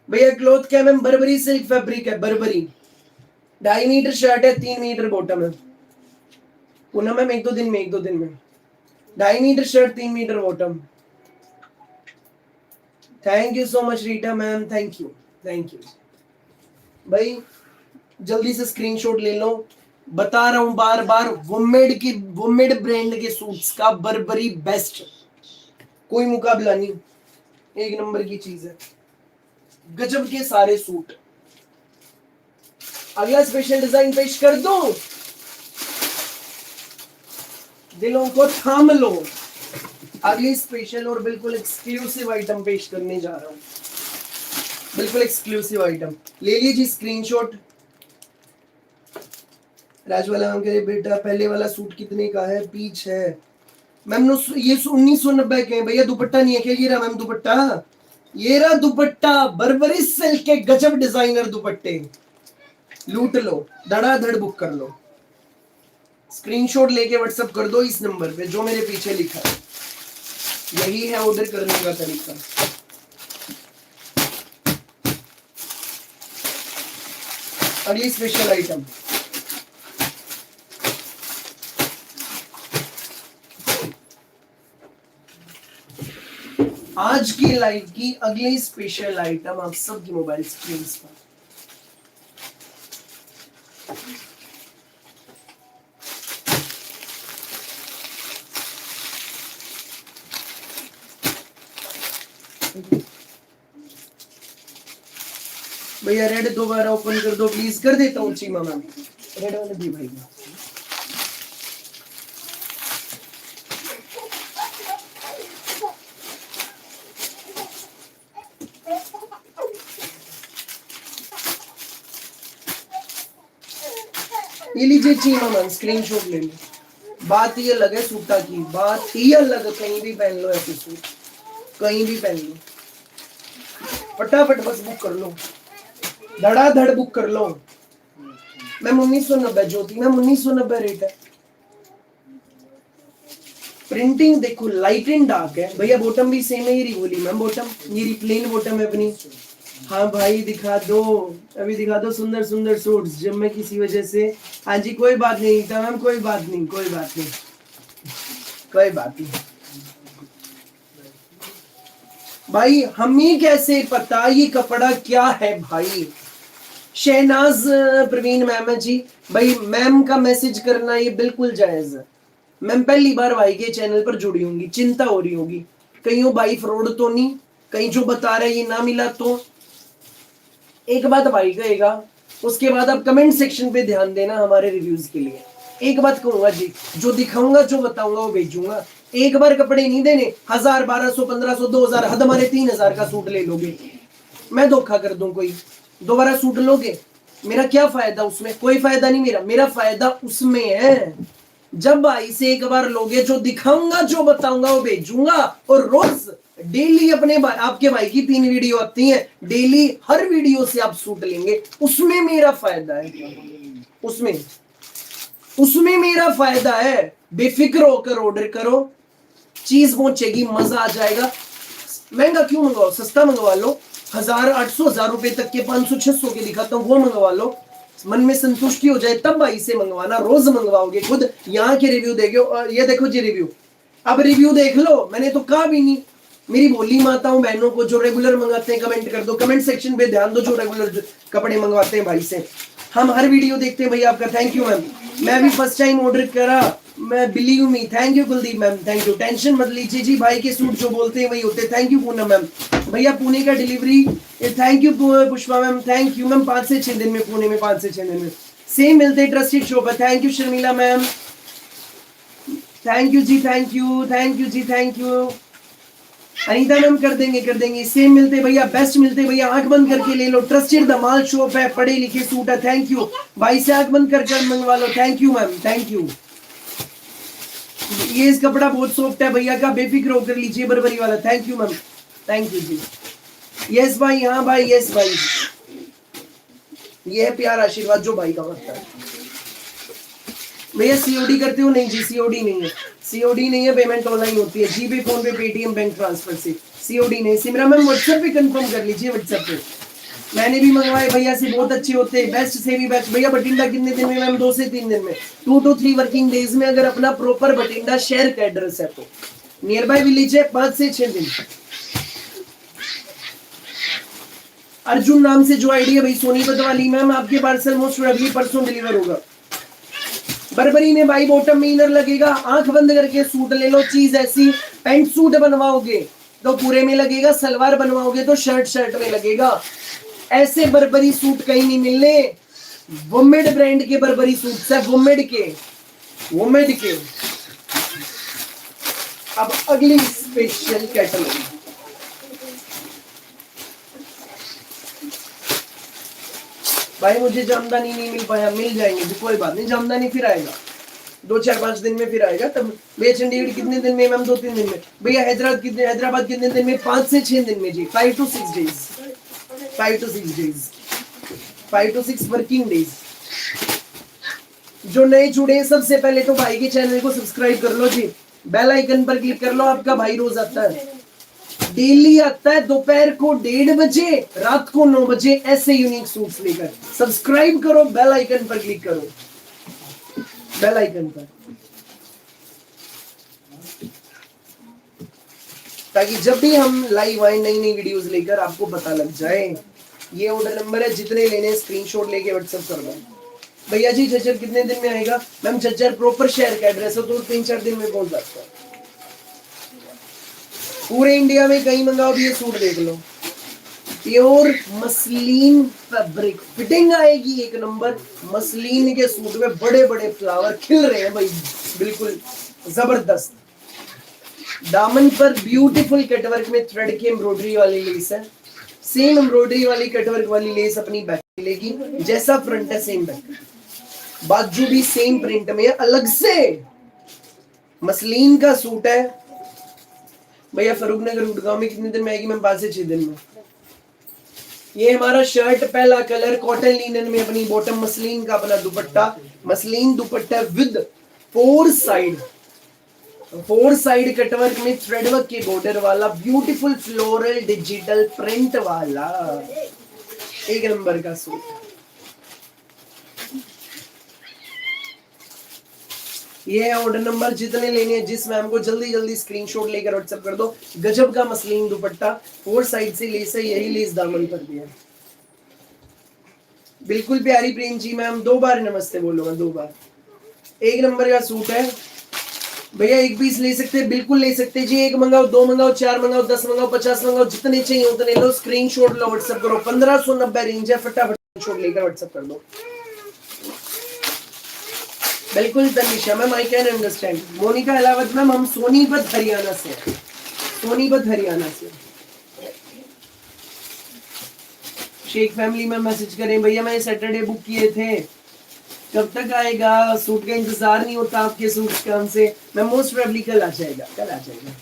भैया क्लॉथ क्या मैम? बर्बरी सिल्क फैब्रिक है, बर्बरी। 2.5 मीटर शर्ट है, 3 मीटर बॉटम है। पुनः मैम 1-2 दिन में, 1-2 दिन में। 2.5 metre shirt, 3 metre bottom. Thank you so much Rita ma'am, thank you, thank you. भाई जल्दी से स्क्रीनशॉट ले लो। बता रहा हूं बार बार, वोमेड ब्रांड के सूट्स का बर्बरी बेस्ट, कोई मुकाबला नहीं, एक नंबर की चीज है। गजब के सारे सूट। अगला स्पेशल डिजाइन पेश कर दो, दिलों को थाम लो। अगली स्पेशल और बिल्कुल एक्सक्लूसिव आइटम पेश करने जा रहा हूं, बिल्कुल एक्सक्लूसिव आइटम। ले लीजिए स्क्रीनशॉट। राजवाला मैम कह रहे बेटा पहले वाला सूट कितने का है? पीच है मैम, ये 1990 के हैं भैया। दुपट्टा नहीं है क्या? ये रहा मैम दुपट्टा, ये रहा दुपट्टा, बर्बरी सिल्क के गजब डिजाइनर दुपट्टे। लूट लो, धड़ाधड़ बुक कर लो। स्क्रीनशॉट लेके व्हाट्सएप कर दो इस नंबर पे जो मेरे पीछे लिखा है। यही है ऑर्डर करने का तरीका। अगली स्पेशल आइटम, आज की लाइव की अगली स्पेशल आइटम आप सबकी मोबाइल स्क्रीन पर। भैया रेड दोबारा ओपन कर दो प्लीज। कर देता हूँ चीमा मैम, रेड वाले दी भाई। ये लीजिए चीमा मैम, स्क्रीनशॉट ले लो। बात ये अलग है सूटा की, बात ये अलग। कहीं भी पहन लो ऐसे सूट, कहीं भी पहन लो। फटाफट बस बुक कर लो, धड़ाधड़ बुक कर लो। मैम 1990 ज्योति मैम, 1990 रेट है। प्रिंटिंग देखो, लाइट एंड डार्क है भैया। बॉटम भी सेम है, ये रिवोली मैम बॉटम, ये प्लेन बॉटम है अपनी। हाँ भाई दिखा दो, अभी दिखा दो सुंदर सुंदर सूट्स। जब मैं किसी वजह से, हाँ जी कोई बात नहीं था मैम, कोई बात नहीं, कोई बात नहीं, कोई बात नहीं भाई। हमें कैसे पता ये कपड़ा क्या है भाई? शहनाज प्रवीण मैम है जी। भाई मैम का मैसेज करना ये बिल्कुल जायज है। मैम पहली बार भाई के चैनल पर जुड़ी होंगी, चिंता हो रही होगी कहीं वो भाई फ्रॉड तो नहीं, कहीं जो बता रहे ये ना मिला तो। एक बात भाई कहेगा, उसके बाद आप कमेंट सेक्शन पे ध्यान देना हमारे रिव्यूज के लिए। एक बात कहूंगा जी, जो दिखाऊंगा जो बताऊंगा वो भेजूंगा। एक बार कपड़े नहीं देने, 1000 1200 1500 2000, हद हमारे 3000 का सूट ले लोगे। मैं धोखा कर दूं कोई, दोबारा सूट लोगे, मेरा क्या फायदा उसमें? कोई फायदा नहीं मेरा, मेरा फायदा उसमें है जब भाई से एक बार लोगे, जो दिखाऊंगा जो बताऊंगा वो भेजूंगा। और रोज डेली अपने आपके भाई की 3 वीडियो आती हैं, डेली हर वीडियो से आप सूट लेंगे, उसमें मेरा फायदा है। उसमें उसमें मेरा फायदा है। बेफिक्र होकर ऑर्डर करो, चीज पहुंचेगी, मजा आ जाएगा। महंगा क्यों मंगवाओ, सस्ता मंगवा लो। 1800 रुपए तक के 500-600 के दिखाता हूँ, वो मंगवा लो, मन में संतुष्टि हो जाए तब भाई से मंगवाना। रोज मंगवाओगे खुद यहाँ के रिव्यू देखो, ये देखो जी रिव्यू, अब रिव्यू देख लो। मैंने तो कहा भी नहीं। मेरी भोली माताओं बहनों को जो रेगुलर मंगाते हैं कमेंट कर दो, कमेंट सेक्शन पे ध्यान दो, जो रेगुलर कपड़े मंगवाते हैं भाई से। हम हर वीडियो देखते हैं भैया, आपका थैंक यू मैम। मैं भी फर्स्ट टाइम ऑर्डर करा, मैं believe me, thank you Kuldeep ma'am, thank you. Tension मत लीजिए जी, भाई के सूट जो बोलते हैं वही होते हैं। Thank you Poonam ma'am. भैया पुणे का delivery, thank you Pushpa ma'am, thank you ma'am. 5 से 6 दिन में पुणे में, 5 से 6 दिन में सेम मिलते हैं ट्रस्टेड शॉप है। Thank you Sharmila ma'am, thank you जी, थैंक यू, थैंक यू जी, थैंक यू। अनीता मैम कर देंगे सेम मिलते भैया, बेस्ट मिलते भैया। आंख बंद करके ले लो, ट्रस्टेड धमाल शॉप है, पढ़े लिखे सूट है। थैंक यू भाई से आंख बंद कर मंगवा लो। Thank you ma'am, thank you. ये इस कपड़ा बहुत सॉफ्ट है भैया का, बेफिक्र होकर लीजिए, बरबरी वाला। Thank you ma'am, thank you जी। यस भाई, हाँ भाई, यस भाई। ये है प्यार आशीर्वाद जो भाई का होता है। भैया सीओडी करते हो? नहीं जी, सीओडी नहीं है, सीओडी नहीं है, पेमेंट ऑनलाइन होती है, जीपे, फोन पे, पेटीएम, बैंक ट्रांसफर से। सीओडी नहीं। सिमरा मैम व्हाट्सएप पे कंफर्म कर लीजिए, व्हाट्सएप पे। मैंने भी मंगवाए भैया से, बहुत अच्छे होते हैं, बेस्ट से भी बेस्ट। भैया बठिंडा कितने दिन में मैम? 2 से 3 दिन में, 2 to 3 वर्किंग डेज में। अगर अपना प्रॉपर बठिंडा शहर का एड्रेस है तो नियर बाय विलेज है, 5 से 6 दिन। अर्जुन नाम से जो आईडी है भाई, सोनीपत वाली मैम, आपके पार्सल मोस्ट प्रोबेबली परसों डिलीवर होगा। बरबरी में भाई बॉटम में इनर लगेगा, आंख बंद करके सूट ले लो। चीज ऐसी, पैंट सूट बनवाओगे तो पूरे में लगेगा, सलवार बनवाओगे तो शर्ट में लगेगा। ऐसे बरबरी सूट कहीं नहीं मिलने। वोमेड ब्रांड के बरबरी सूट है, वोमेड के। अब अगली स्पेशल कैटलॉग, भाई मुझे जामदानी नहीं मिल पाया, मिल जाएंगे भी, कोई बात नहीं, जामदानी फिर आएगा, 2-4-5 दिन में फिर आएगा। तब भैया चंडीगढ़ कितने दिन में मैम? 2-3 दिन में। भैया हैदराबाद कितने दिन में? 5 से 6 दिन में जी, 5 to 6 days, 5 to 6 days, 5 to 6 working days. जो नए जुड़े हैं सबसे पहले तो भाई के चैनल को सब्सक्राइब कर लो जी, बेल आइकन पर क्लिक कर लो। आपका भाई रोज आता है, डेली आता है, दोपहर को 1:30 बजे, रात को 9 बजे, ऐसे यूनिक सूट्स लेकर। सब्सक्राइब करो, बेल आइकन पर क्लिक करो, बेल आइकन पर, ताकि जब भी हम लाइव आए नई नई वीडियोस लेकर आपको पता लग जाए। ये ऑर्डर नंबर है, जितने लेने स्क्रीनशॉट लेके व्हाट्सएप कर दो। भैया जी झज्जर कितने दिन में आएगा? मैम झज्जर प्रॉपर शहर का एड्रेस है तो 3-4 दिन में पहुंच जाता है। पूरे इंडिया में कहीं मंगाओ भी ये सूट देख लो, प्योर मसलिन फैब्रिक, फिटिंग आएगी एक नंबर। मसलिन के सूट में बड़े बड़े फ्लावर खिल रहे हैं भाई, बिल्कुल जबरदस्त। दामन पर ब्यूटीफुल कटवर्क में थ्रेड की एम्ब्रॉयडरी वाली लेस है, सेम एम्ब्रॉयडरी वाली कटवर्क वाली लेस अपनी बैक मिलेगी, जैसा फ्रंट है सेम बैक। बाजू भी सेम प्रिंट में है, अलग से मसलिन का सूट है। भैया फरूक नगर गुड़गांव में कितने दिन में आएगी मैम? 5 से 6 दिन में। ये हमारा शर्ट पहला कलर, कॉटन लिनन में अपनी बॉटम, मसलिन का अपना दुपट्टा, muslin dupatta with 4 side cutwork में थ्रेडवर्क के बॉर्डर वाला, ब्यूटीफुल फ्लोरल डिजिटल प्रिंट वाला, एक नंबर का सूट। ये है ऑर्डर नंबर, जितने लेने हैं जिस मैम को जल्दी स्क्रीनशॉट लेकर व्हाट्सएप कर दो। गजब का मसलिन दुपट्टा, 4 साइड से लेस है, यही लेस दामन पर भी है। बिल्कुल प्यारी प्रिंट जी मैम, 2 बार नमस्ते बोलूंगा, 2 बार। एक नंबर का सूट है भैया, 1 पीस ले सकते हैं, बिल्कुल ले सकते हैं जी। 1 मंगाओ, 2 मंगाओ, 4 मंगाओ, 10 मंगाओ, 50 मंगाओ, जितने चाहिए उतने लो, स्क्रीनशॉट लो, व्हाट्सएप करो। 1590 रेंज है, फटाफट स्क्रीनशॉट लेकर व्हाट्सएप कर दो। बिल्कुल Tanisha ma'am, I can understand. Monika Alawat ma'am, हम सोनीपत हरियाणा से, सोनीपत हरियाणा से। शेख फैमिली में मैसेज करें भैया, मैं सैटरडे बुक किए थे, कब तक आएगा? सूट का इंतजार नहीं होता आपके सूट का हमसे। मैं मोस्ट प्रोबेबली कल आ जाएगा, कल आ जाएगा।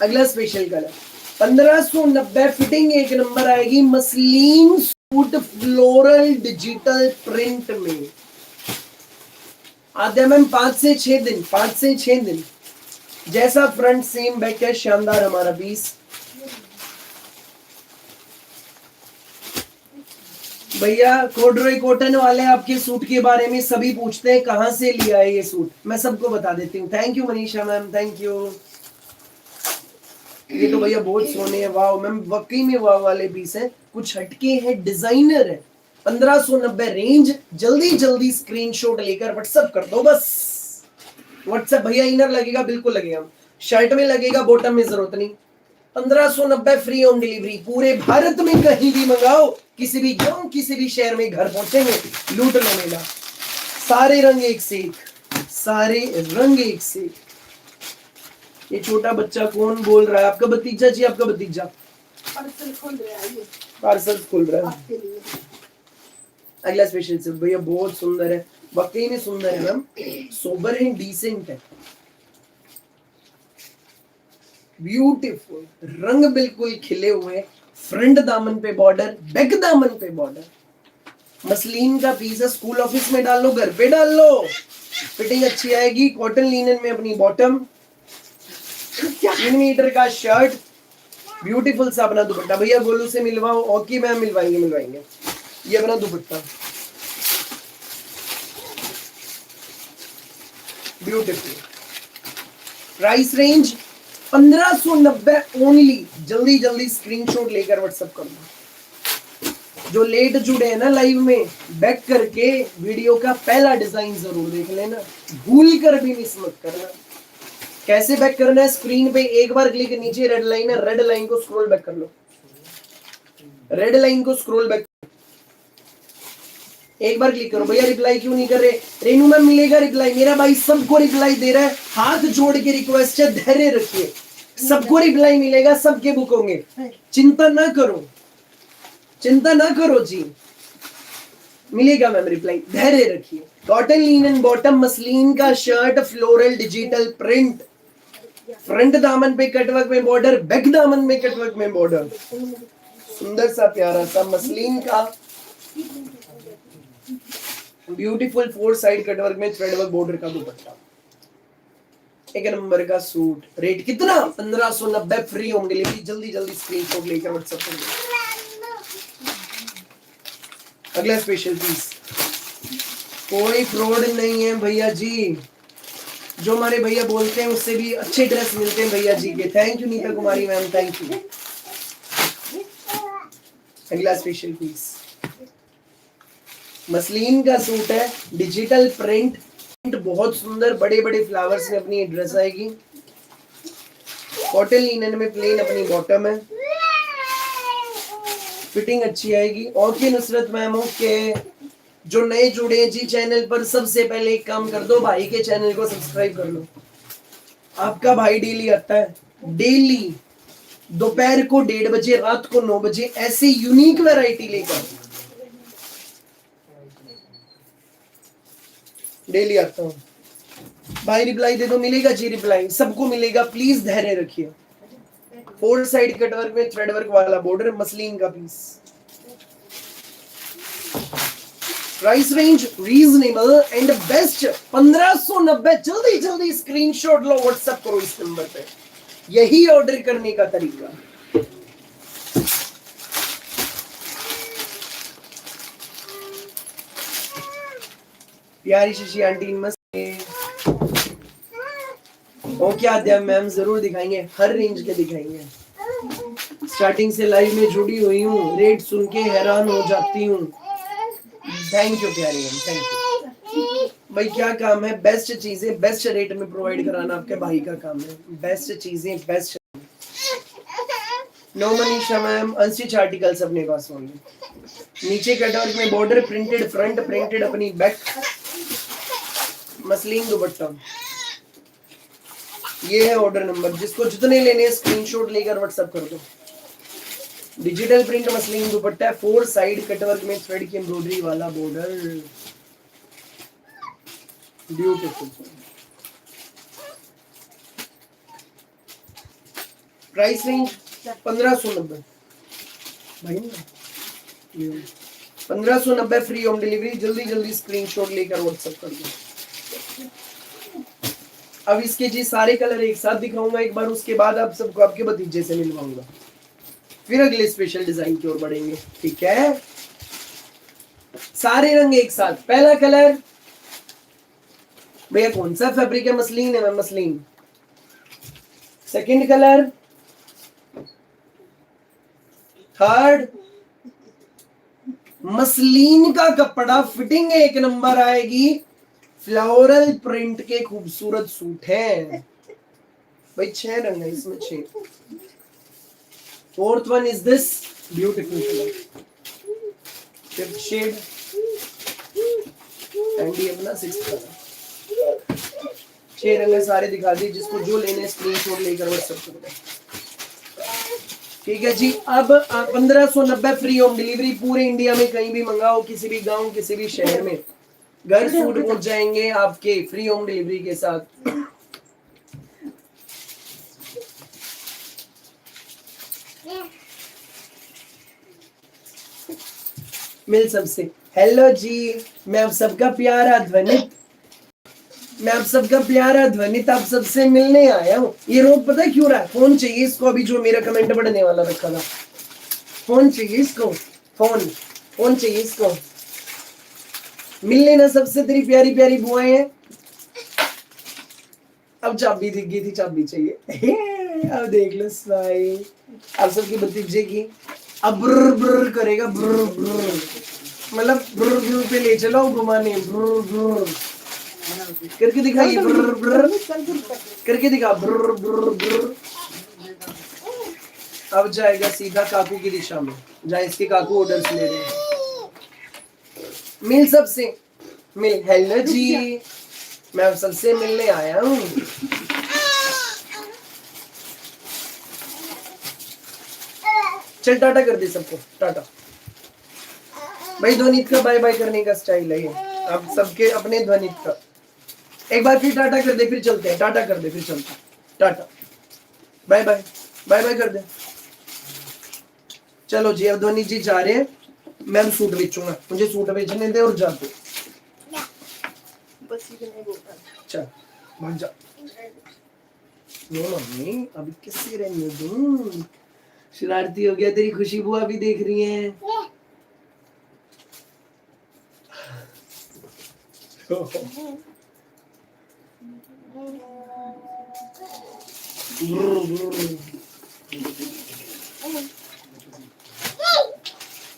अगला स्पेशल कलर 1590 फिटिंग एक नंबर आएगी, muslin suit floral digital print में। आद्या मैम 5 से 6 दिन, 5 से 6 दिन। जैसा फ्रंट सेम बैक है, शानदार हमारा पीस। भैया कोडरोई कॉटन वाले आपके सूट के बारे में सभी पूछते हैं कहां से लिया है ये सूट, मैं सबको बता देती हूँ। Thank you Manisha ma'am, thank you. ये तो भैया बहुत सोने हैं, वाह मैम, वाकई में वाह वाले पीस हैं, कुछ हटके हैं, डिजाइनर है। 1590 रेंज। जल्दी जल्दी स्क्रीनशॉट लेकर व्हाट्सएप कर दो बस। व्हाट्सएप भैया इनर लगेगा, बिल्कुल लगेगा, शर्ट में लगेगा, बॉटम में जरूरत नहीं। 1590 फ्री होम डिलीवरी, पूरे भारत में कहीं भी मंगाओ, किसी भी गांव किसी भी शहर में घर पहुंचेंगे, लूट लो मेला। सारे रंग एक से एक, सारे रंग एक से एक। ये छोटा बच्चा कौन बोल रहा है? आपका भतीजा जी, आपका भतीजा पार्सल खोल रहा है ये पार्सल खोल रहा है। आपके लिए। अगला स्पेशल सूट भैया बहुत सुंदर है, वाकई में सुंदर है मैम, सोबर है, डिसेंट है, ब्यूटीफुल, रंग बिल्कुल खिले हुए, फ्रंट दामन पे बॉर्डर, बैक दामन पे बॉर्डर, मसलिन का पीस है, स्कूल ऑफिस में डाल लो, घर पे डाल लो, फिटिंग अच्छी आएगी। कॉटन लिनन में अपनी बॉटम, 3 मीटर का शर्ट, ब्यूटीफुल सा अपना दुपट्टा। भैया गोलू से मिलवाओ, ओके मैम, मिलवाएंगे। ये अपना दुपट्टा ब्यूटीफुल। Price range 1590 only. जल्दी जल्दी स्क्रीनशॉट लेकर व्हाट्सएप कर दो। जो लेट जुड़े हैं ना लाइव में, बैक करके वीडियो का पहला डिजाइन जरूर देख लेना, भूल कर भी मिस मत करना। कैसे बैक करना है? स्क्रीन पे एक बार क्लिक, नीचे रेड लाइन है, रेड लाइन को स्क्रॉल बैक कर लो, रेड लाइन को स्क्रॉल बैक, एक बार क्लिक करो। भैया रिप्लाई क्यों नहीं कर रहे? रेनू मैम मिलेगा रिप्लाई, मेरा भाई सबको रिप्लाई दे रहा है, हाथ जोड़ के रिक्वेस्ट है, धैर्य रखिए, सबको रिप्लाई मिलेगा, सबके बुक होंगे, चिंता ना करो, चिंता ना करो जी, मिलेगा मैम रिप्लाई, धैर्य रखिए। कॉटन लिनन बॉटम, मसलिन का shirt, floral digital print, front दामन पे कटवर्क में बॉर्डर, बैक दामन में कटवर्क में बॉर्डर, सुंदर सा प्यारा सा मसलिन का ब्यूटीफुल 4 साइड कटवर्क में थ्रेडवर्क बॉर्डर का दुपट्टा, एक नंबर का सूट। रेट कितना? 1590 फ्री होम डिलीवरी। जल्दी जल्दी स्क्रीनशॉट लेकर व्हाट्सएप कर दो। अगला स्पेशल पीस, कोई फ्रॉड नहीं है भैया जी, जो हमारे भैया बोलते हैं उससे भी अच्छे ड्रेस मिलते हैं भैया जी के। Thank you Nita Kumari ma'am, thank you. अगला स्पेशल पीस मसलिन का सूट है, डिजिटल प्रिंट, बहुत सुंदर, बड़े बड़े फ्लावर्स में अपनी ड्रेस आएगी। कॉटन लिनन में प्लेन अपनी बॉटम है, फिटिंग अच्छी आएगी। Okay Nusrat ma'am, okay. जो नए जुड़े हैं जी चैनल पर, सबसे पहले एक काम कर दो, भाई के चैनल को सब्सक्राइब कर लो। आपका भाई डेली आता है, डेली दोपहर को 1:30 बजे, रात को 9 बजे, ऐसे यूनिक वैरायटी लेकर डेली आता हूँ। भाई रिप्लाई दे दो, मिलेगा जी रिप्लाई, सबको मिलेगा, प्लीज धैर्य रखिए। 4 साइड कटवर्क में थ्रेडवर्क वाला बॉर्डर, मसलिन का piece. Price range reasonable and best 1590। जल्दी जल्दी स्क्रीनशॉट लो, व्हाट्सएप करो इस नंबर पे, यही ऑर्डर करने का तरीका। प्यारी शशि आंटी नमस्ते। ओके आद्या मैम, जरूर दिखाएंगे, हर रेंज के दिखाएंगे। स्टार्टिंग से लाइव में जुड़ी हुई हूँ, रेट सुन के हैरान हो जाती हूँ। थैंक यू प्यारी मैम, थैंक यू। भाई क्या काम है, बेस्ट चीजें बेस्ट रेट में प्रोवाइड कराना आपके भाई का काम है, बेस्ट चीजें best. No Manisha ma'am, unstitch articles अपने पास होंगे। नीचे कटवर्क में बॉर्डर, प्रिंटेड फ्रंट, प्रिंटेड अपनी बैक, मसलिन दुपट्टा। ये है ऑर्डर नंबर, जिसको जितने लेने स्क्रीनशॉट लेकर व्हाट्सएप कर दो। डिजिटल प्रिंट मसलिन दुपट्टा, 4 साइड कटवर्क में थ्रेड की एम्ब्रॉयडरी वाला बॉर्डर, ब्यूटीफुल। प्राइस रेंज 1590 भाई, 1590 फ्री होम डिलीवरी। जल्दी जल्दी स्क्रीनशॉट लेकर व्हाट्सएप कर दो। अब इसके जी सारे कलर एक साथ दिखाऊंगा एक बार, उसके बाद आप सबको आपके भतीजे से मिलवाऊंगा, फिर अगले स्पेशल डिजाइन की ओर बढ़ेंगे, ठीक है। सारे रंग एक साथ। पहला कलर भैया कौन सा फैब्रिक है? मसलिन है ma'am, muslin. Second colour, third muslin का कपड़ा, फिटिंग एक नंबर आएगी, फ्लोरल प्रिंट के खूबसूरत सूट है भाई। 6 रंग है इसमें, 6। Fourth one is this beautiful colour, fifth shade, and ये अपना 6th कलर। 6 रंग सारे दिखा दी, जिसको जो लेने स्क्रीनशॉट लेकर व्हाट्सएप कर दे, ठीक है जी। अब 1590 फ्री होम डिलीवरी, पूरे इंडिया में कहीं भी मंगाओ, किसी भी गांव किसी भी शहर में घर सूट पहुंच जाएंगे आपके फ्री होम डिलीवरी के साथ। मिल सबसे। हेलो जी, मैं आप सबका प्यारा ध्वनित, मैं आप सबका प्यारा ध्वनित आप सबसे मिलने आया हूँ। ये रोग पता है क्यों रहा है? फोन चाहिए इसको, अभी जो मेरा कमेंट पढ़ने वाला रखा था, फोन चाहिए इसको, फोन चाहिए इसको। मिल लेना सबसे, तेरी प्यारी प्यारी बुआएं हैं। अब चाबी दिख गई थी, चाबी चाहिए। अब देख लो स्माइल आप सबके भतीजे की। अब ब्र ब्र करेगा, ब्र ब्र, मतलब ब्र ब्र पे ले चलो घुमाने, ब्र ब्र करके दिखाइए, ब्र ब्र करके दिखा, ब्र ब्र ब्र। अब जाएगा सीधा काकू की दिशा में, जहाँ इसके काकू ऑर्डर्स ले रहे हैं। मिल सबसे, मिल। हेलो जी, मैं अब सबसे मिलने आया हूँ। चल टाटा कर दे सबको, टाटा भाई। ध्वनित का बाय बाय करने का स्टाइल है ये, अब सबके अपने ध्वनित का। एक बार फिर टाटा कर दे, फिर चलते हैं। टाटा कर दे, फिर चलते हैं। Tata, bye bye, bye bye कर दे। चलो जी, अब ध्वनित जी जा रहे हैं, मैं अब सूट बेचूंगा, मुझे सूट बेचने दे और जाते। चल भाग जा। नो मम्मी, अभी किससे रहने दूं? शरारती हो गया, तेरी खुशी बुआ भी देख रही है।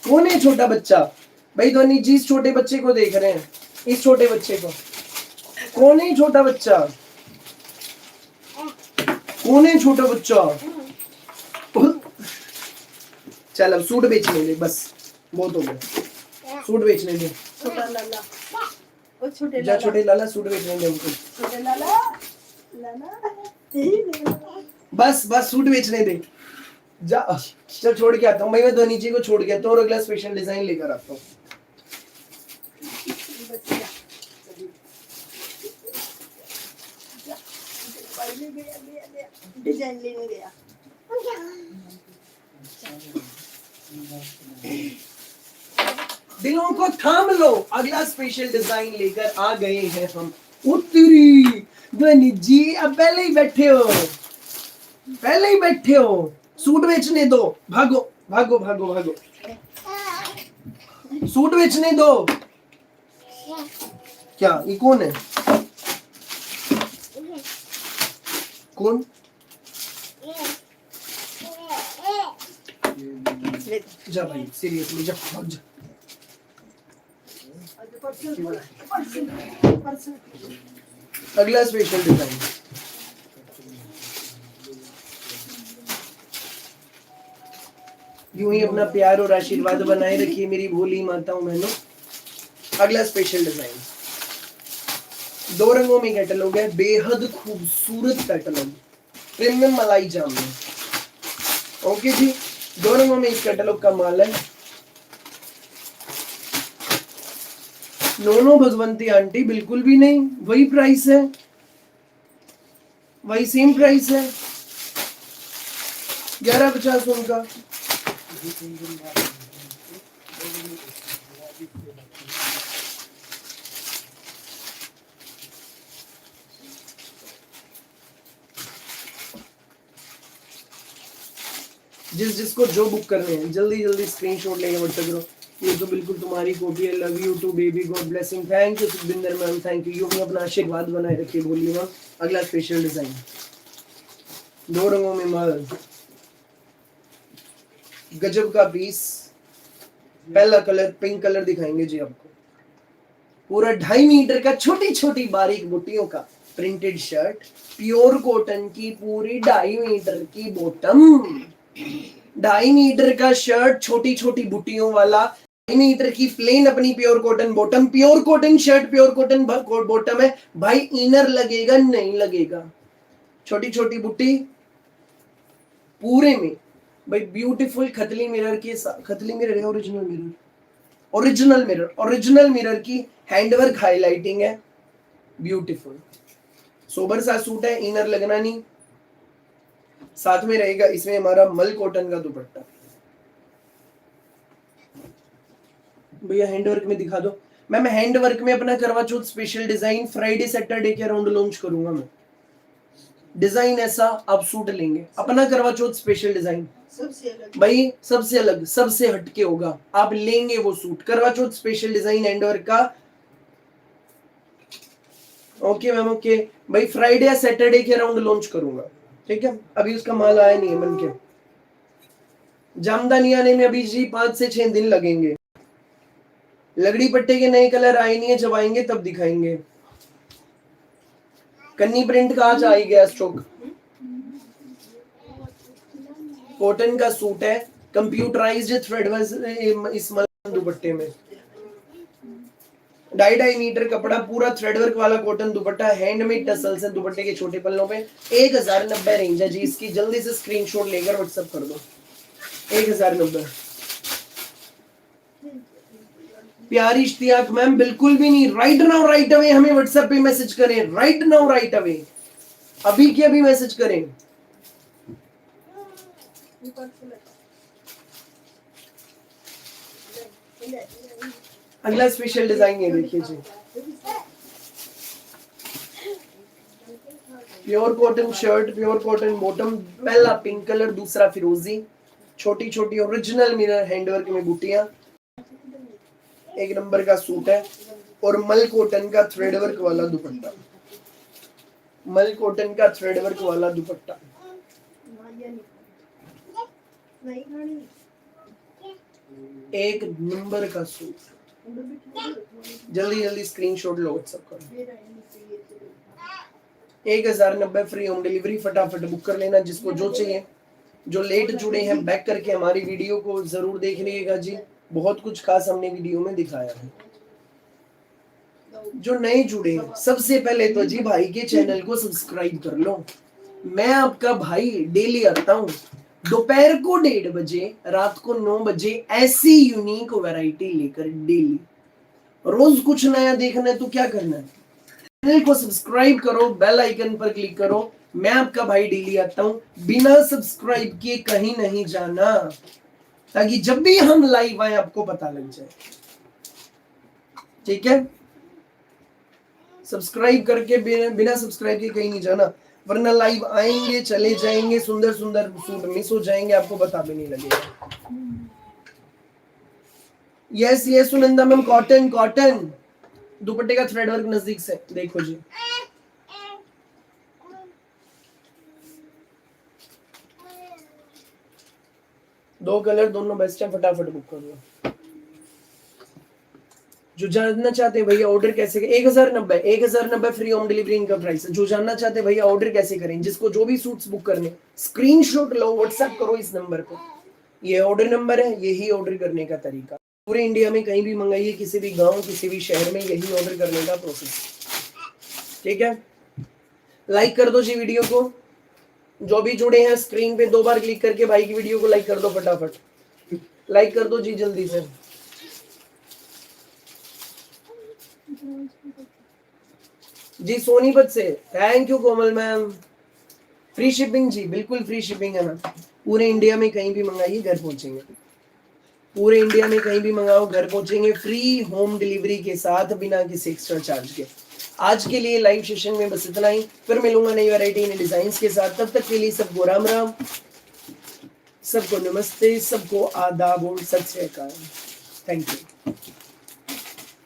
कौन है छोटा बच्चा? भाई ध्वनि जी इस छोटे बच्चे को देख रहे हैं, इस छोटे बच्चे को। कौन है छोटा बच्चा? कौन है छोटा बच्चा? चल अब सूट बेचने दे, बस बहुत हो गया, सूट बेचने दे। छोटा लाला, ओ छोटे जा छोटे लाला, सूट बेचने दे उनको। छोटे लाला, लाला बस बस सूट बेचने दे, जा। चल छोड़ के आता हूँ भाई, मैं ध्वनि जी को छोड़ के आता हूँ और अगला स्पेशल डिजाइन लेकर आता हूँ। डिजाइन लेने गया। दिलों को थाम लो, अगला स्पेशल डिजाइन लेकर आ गए हैं हम। उत्तरी ध्वनि जी, अब पहले ही बैठे हो, पहले ही बैठे हो, सूट बेचने दो। भागो भागो भागो भागो, सूट बेचने दो। क्या ये कौन है? कौन? जा भाई, सीरियसली जा, भाग जा। अगला स्पेशल डिजाइन, यूं ही अपना प्यार और आशीर्वाद बनाए रखिए मेरी भोली माताओं बहनों। अगला स्पेशल डिजाइन 2 रंगों में कैटलॉग है, बेहद खूबसूरत कैटलॉग, प्रीमियम मलाई जामुन। ओके जी, 2 रंगों में इस कैटलॉग का माल है। नो भगवंती आंटी, बिल्कुल भी नहीं, वही प्राइस है, वही सेम प्राइस है, 1150 उनका। जिसको जो बुक करने हैं जल्दी जल्दी स्क्रीनशॉट लेके व्हाट्सएप करो। ये तो बिल्कुल तुम्हारी कॉपी है। Love you too baby, god blessing. Thank you Sukhbinder ma'am, thank you. यूं ही अपना आशीर्वाद बनाए रखिए। बोलिए मैम। अगला स्पेशल डिजाइन 2 रंगों में माल, गजब का पीस। पहला कलर पिंक कलर दिखाएंगे जी आपको। पूरा 2.5 मीटर का छोटी छोटी बारीक बुट्टियों का प्रिंटेड शर्ट, प्योर कॉटन की पूरी 2.5 मीटर की बॉटम, 2.5 मीटर का शर्ट छोटी छोटी बुट्टियों वाला, 2.5 मीटर की प्लेन अपनी pure cotton bottom, pure cotton shirt, pure cotton bottom है भाई। इनर लगेगा नहीं लगेगा, छोटी छोटी बुट्टी पूरे में भाई। ब्यूटीफुल खतली मिरर के साथ, खतली मिरर है ओरिजिनल मिरर, ओरिजिनल मिरर की हैंडवर्क हाईलाइटिंग है। ब्यूटीफुल सोबर सा सूट है, इनर लगना नहीं। साथ में रहेगा इसमें हमारा मल कॉटन का दुपट्टा। भैया हैंडवर्क में दिखा दो मैम। हैंडवर्क में अपना करवा चौथ स्पेशल डिजाइन फ्राइडे सैटरडे के अराउंड लॉन्च करूंगा मैं। डिजाइन ऐसा आप सूट लेंगे अपना करवा चौथ स्पेशल डिजाइन भाई, सबसे अलग सबसे हटके होगा। आप लेंगे वो सूट करवा चौथ स्पेशल डिजाइन हैंडवर्क का। ओके मैम, ओके भाई। फ्राइडे या सैटरडे के अराउंड लॉन्च करूंगा, ठीक है। अभी उसका माल आया नहीं है मन के। जामदानी आने में अभी जी 5 से 6 दिन लगेंगे। लगड़ी पट्टे के नए कलर आए नहीं है, जब आएंगे तब दिखाएंगे। कन्नी प्रिंट का आज आ ही गया स्टॉक। कॉटन का सूट है, कंप्यूटराइज्ड थ्रेड इस दुपट्टे में। 2.5 मीटर कपड़ा, पूरा थ्रेडवर्क वाला कॉटन दुपट्टा, हैंडमेड टसल्स है दुपट्टे के छोटे पल्लों पे। 1090 रेंज है जी इसकी। जल्दी से स्क्रीनशॉट लेकर व्हाट्सएप कर दो। 1090। प्यारी इश्तियाक मैम, बिल्कुल भी नहीं। राइट नाउ राइट अवे हमें व्हाट्सएप पे मैसेज करें। राइट नाउ राइट अवे, अभी के अभी मैसेज करें। अगला स्पेशल डिजाइन ये देखिए जी। Pure cotton shirt, pure cotton bottom. पहला पिंक कलर, दूसरा फिरोजी। छोटी छोटी ओरिजिनल मिरर हैंडवर्क में बूटियां। 1 नंबर का सूट है और मल कॉटन का थ्रेडवर्क वाला दुपट्टा। मल कॉटन का थ्रेडवर्क वाला दुपट्टा। एक नंबर का सूट। जल्दी जल्दी स्क्रीनशॉट लो व्हाट्सएप करो। 1090 फ्री होम डिलीवरी। फटाफट बुक कर लेना जिसको जो चाहिए। जो लेट जुड़े हैं बैक करके हमारी वीडियो को जरूर देख लीजिएगा जी। बहुत कुछ खास हमने वीडियो में दिखाया है। जो नए जुड़े हैं सबसे पहले तो जी भाई के चैनल को सब्सक्राइब कर लो। मैं आपका भाई डेली आता हूँ दोपहर को 1:30 बजे, रात को 9 बजे, ऐसी यूनिक वैरायटी लेकर डेली। रोज कुछ नया देखना है तो क्या करना है, चैनल को सब्सक्राइब करो, बेल आइकन पर क्लिक करो। मैं आपका भाई डेली आता हूँ, बिना सब्सक्राइब किए कहीं नहीं जाना, ताकि जब भी हम लाइव आए आपको पता लग जाए। ठीक है, सब्सक्राइब करके बिना सब्सक्राइब के कहीं नहीं जाना, वरना लाइव आएंगे चले जाएंगे, सुंदर सुंदर सूट मिस हो जाएंगे, आपको पता भी नहीं लगेगा। Yes yes Sunanda ma'am, cotton cotton दुपट्टे का थ्रेड वर्क नजदीक से देखो जी। दो कलर दोनों बेस्ट है, फटाफट बुक कर लो। जो जानना चाहते हैं भैया ऑर्डर कैसे करें, 1090 फ्री होम डिलीवरी इनका प्राइस है। जो जानना चाहते हैं भैया ऑर्डर कैसे करें, जिसको जो भी सूट्स बुक करने, स्क्रीनशॉट लो, व्हाट्सएप करो इस नंबर पर। ये ऑर्डर नंबर है, यही ऑर्डर करने का तरीका। पूरे इंडिया में कहीं भी मंगाइए, किसी भी गांव किसी भी शहर में, यही ऑर्डर करने का प्रोसेस। ठीक है, लाइक कर दो जी वीडियो को। जो भी जुड़े हैं स्क्रीन पे 2 बार क्लिक करके भाई की वीडियो को लाइक कर दो, फटाफट लाइक कर दो जी जल्दी से। जी सोनीपत से thank you Komal ma'am. Free shipping जी, बिल्कुल फ्री शिपिंग है मैम। पूरे इंडिया में कहीं भी मंगाइए घर पहुंचेंगे, पूरे इंडिया में कहीं भी मंगाओ घर पहुंचेंगे, फ्री होम डिलीवरी के साथ, बिना किसी एक्स्ट्रा चार्ज के। आज के लिए लाइव सेशन में बस इतना ही, फिर मिलूंगा नई वैरायटी नई डिजाइन के साथ। तब तक के लिए सबको राम राम। सबको नमस्ते, सबको आदाब और सत श्री अकाल। Thank you,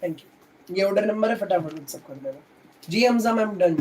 thank you. ये ऑर्डर नंबर है, फटाफट व्हाट्सएप कर देना। जी हमजा मैम डन।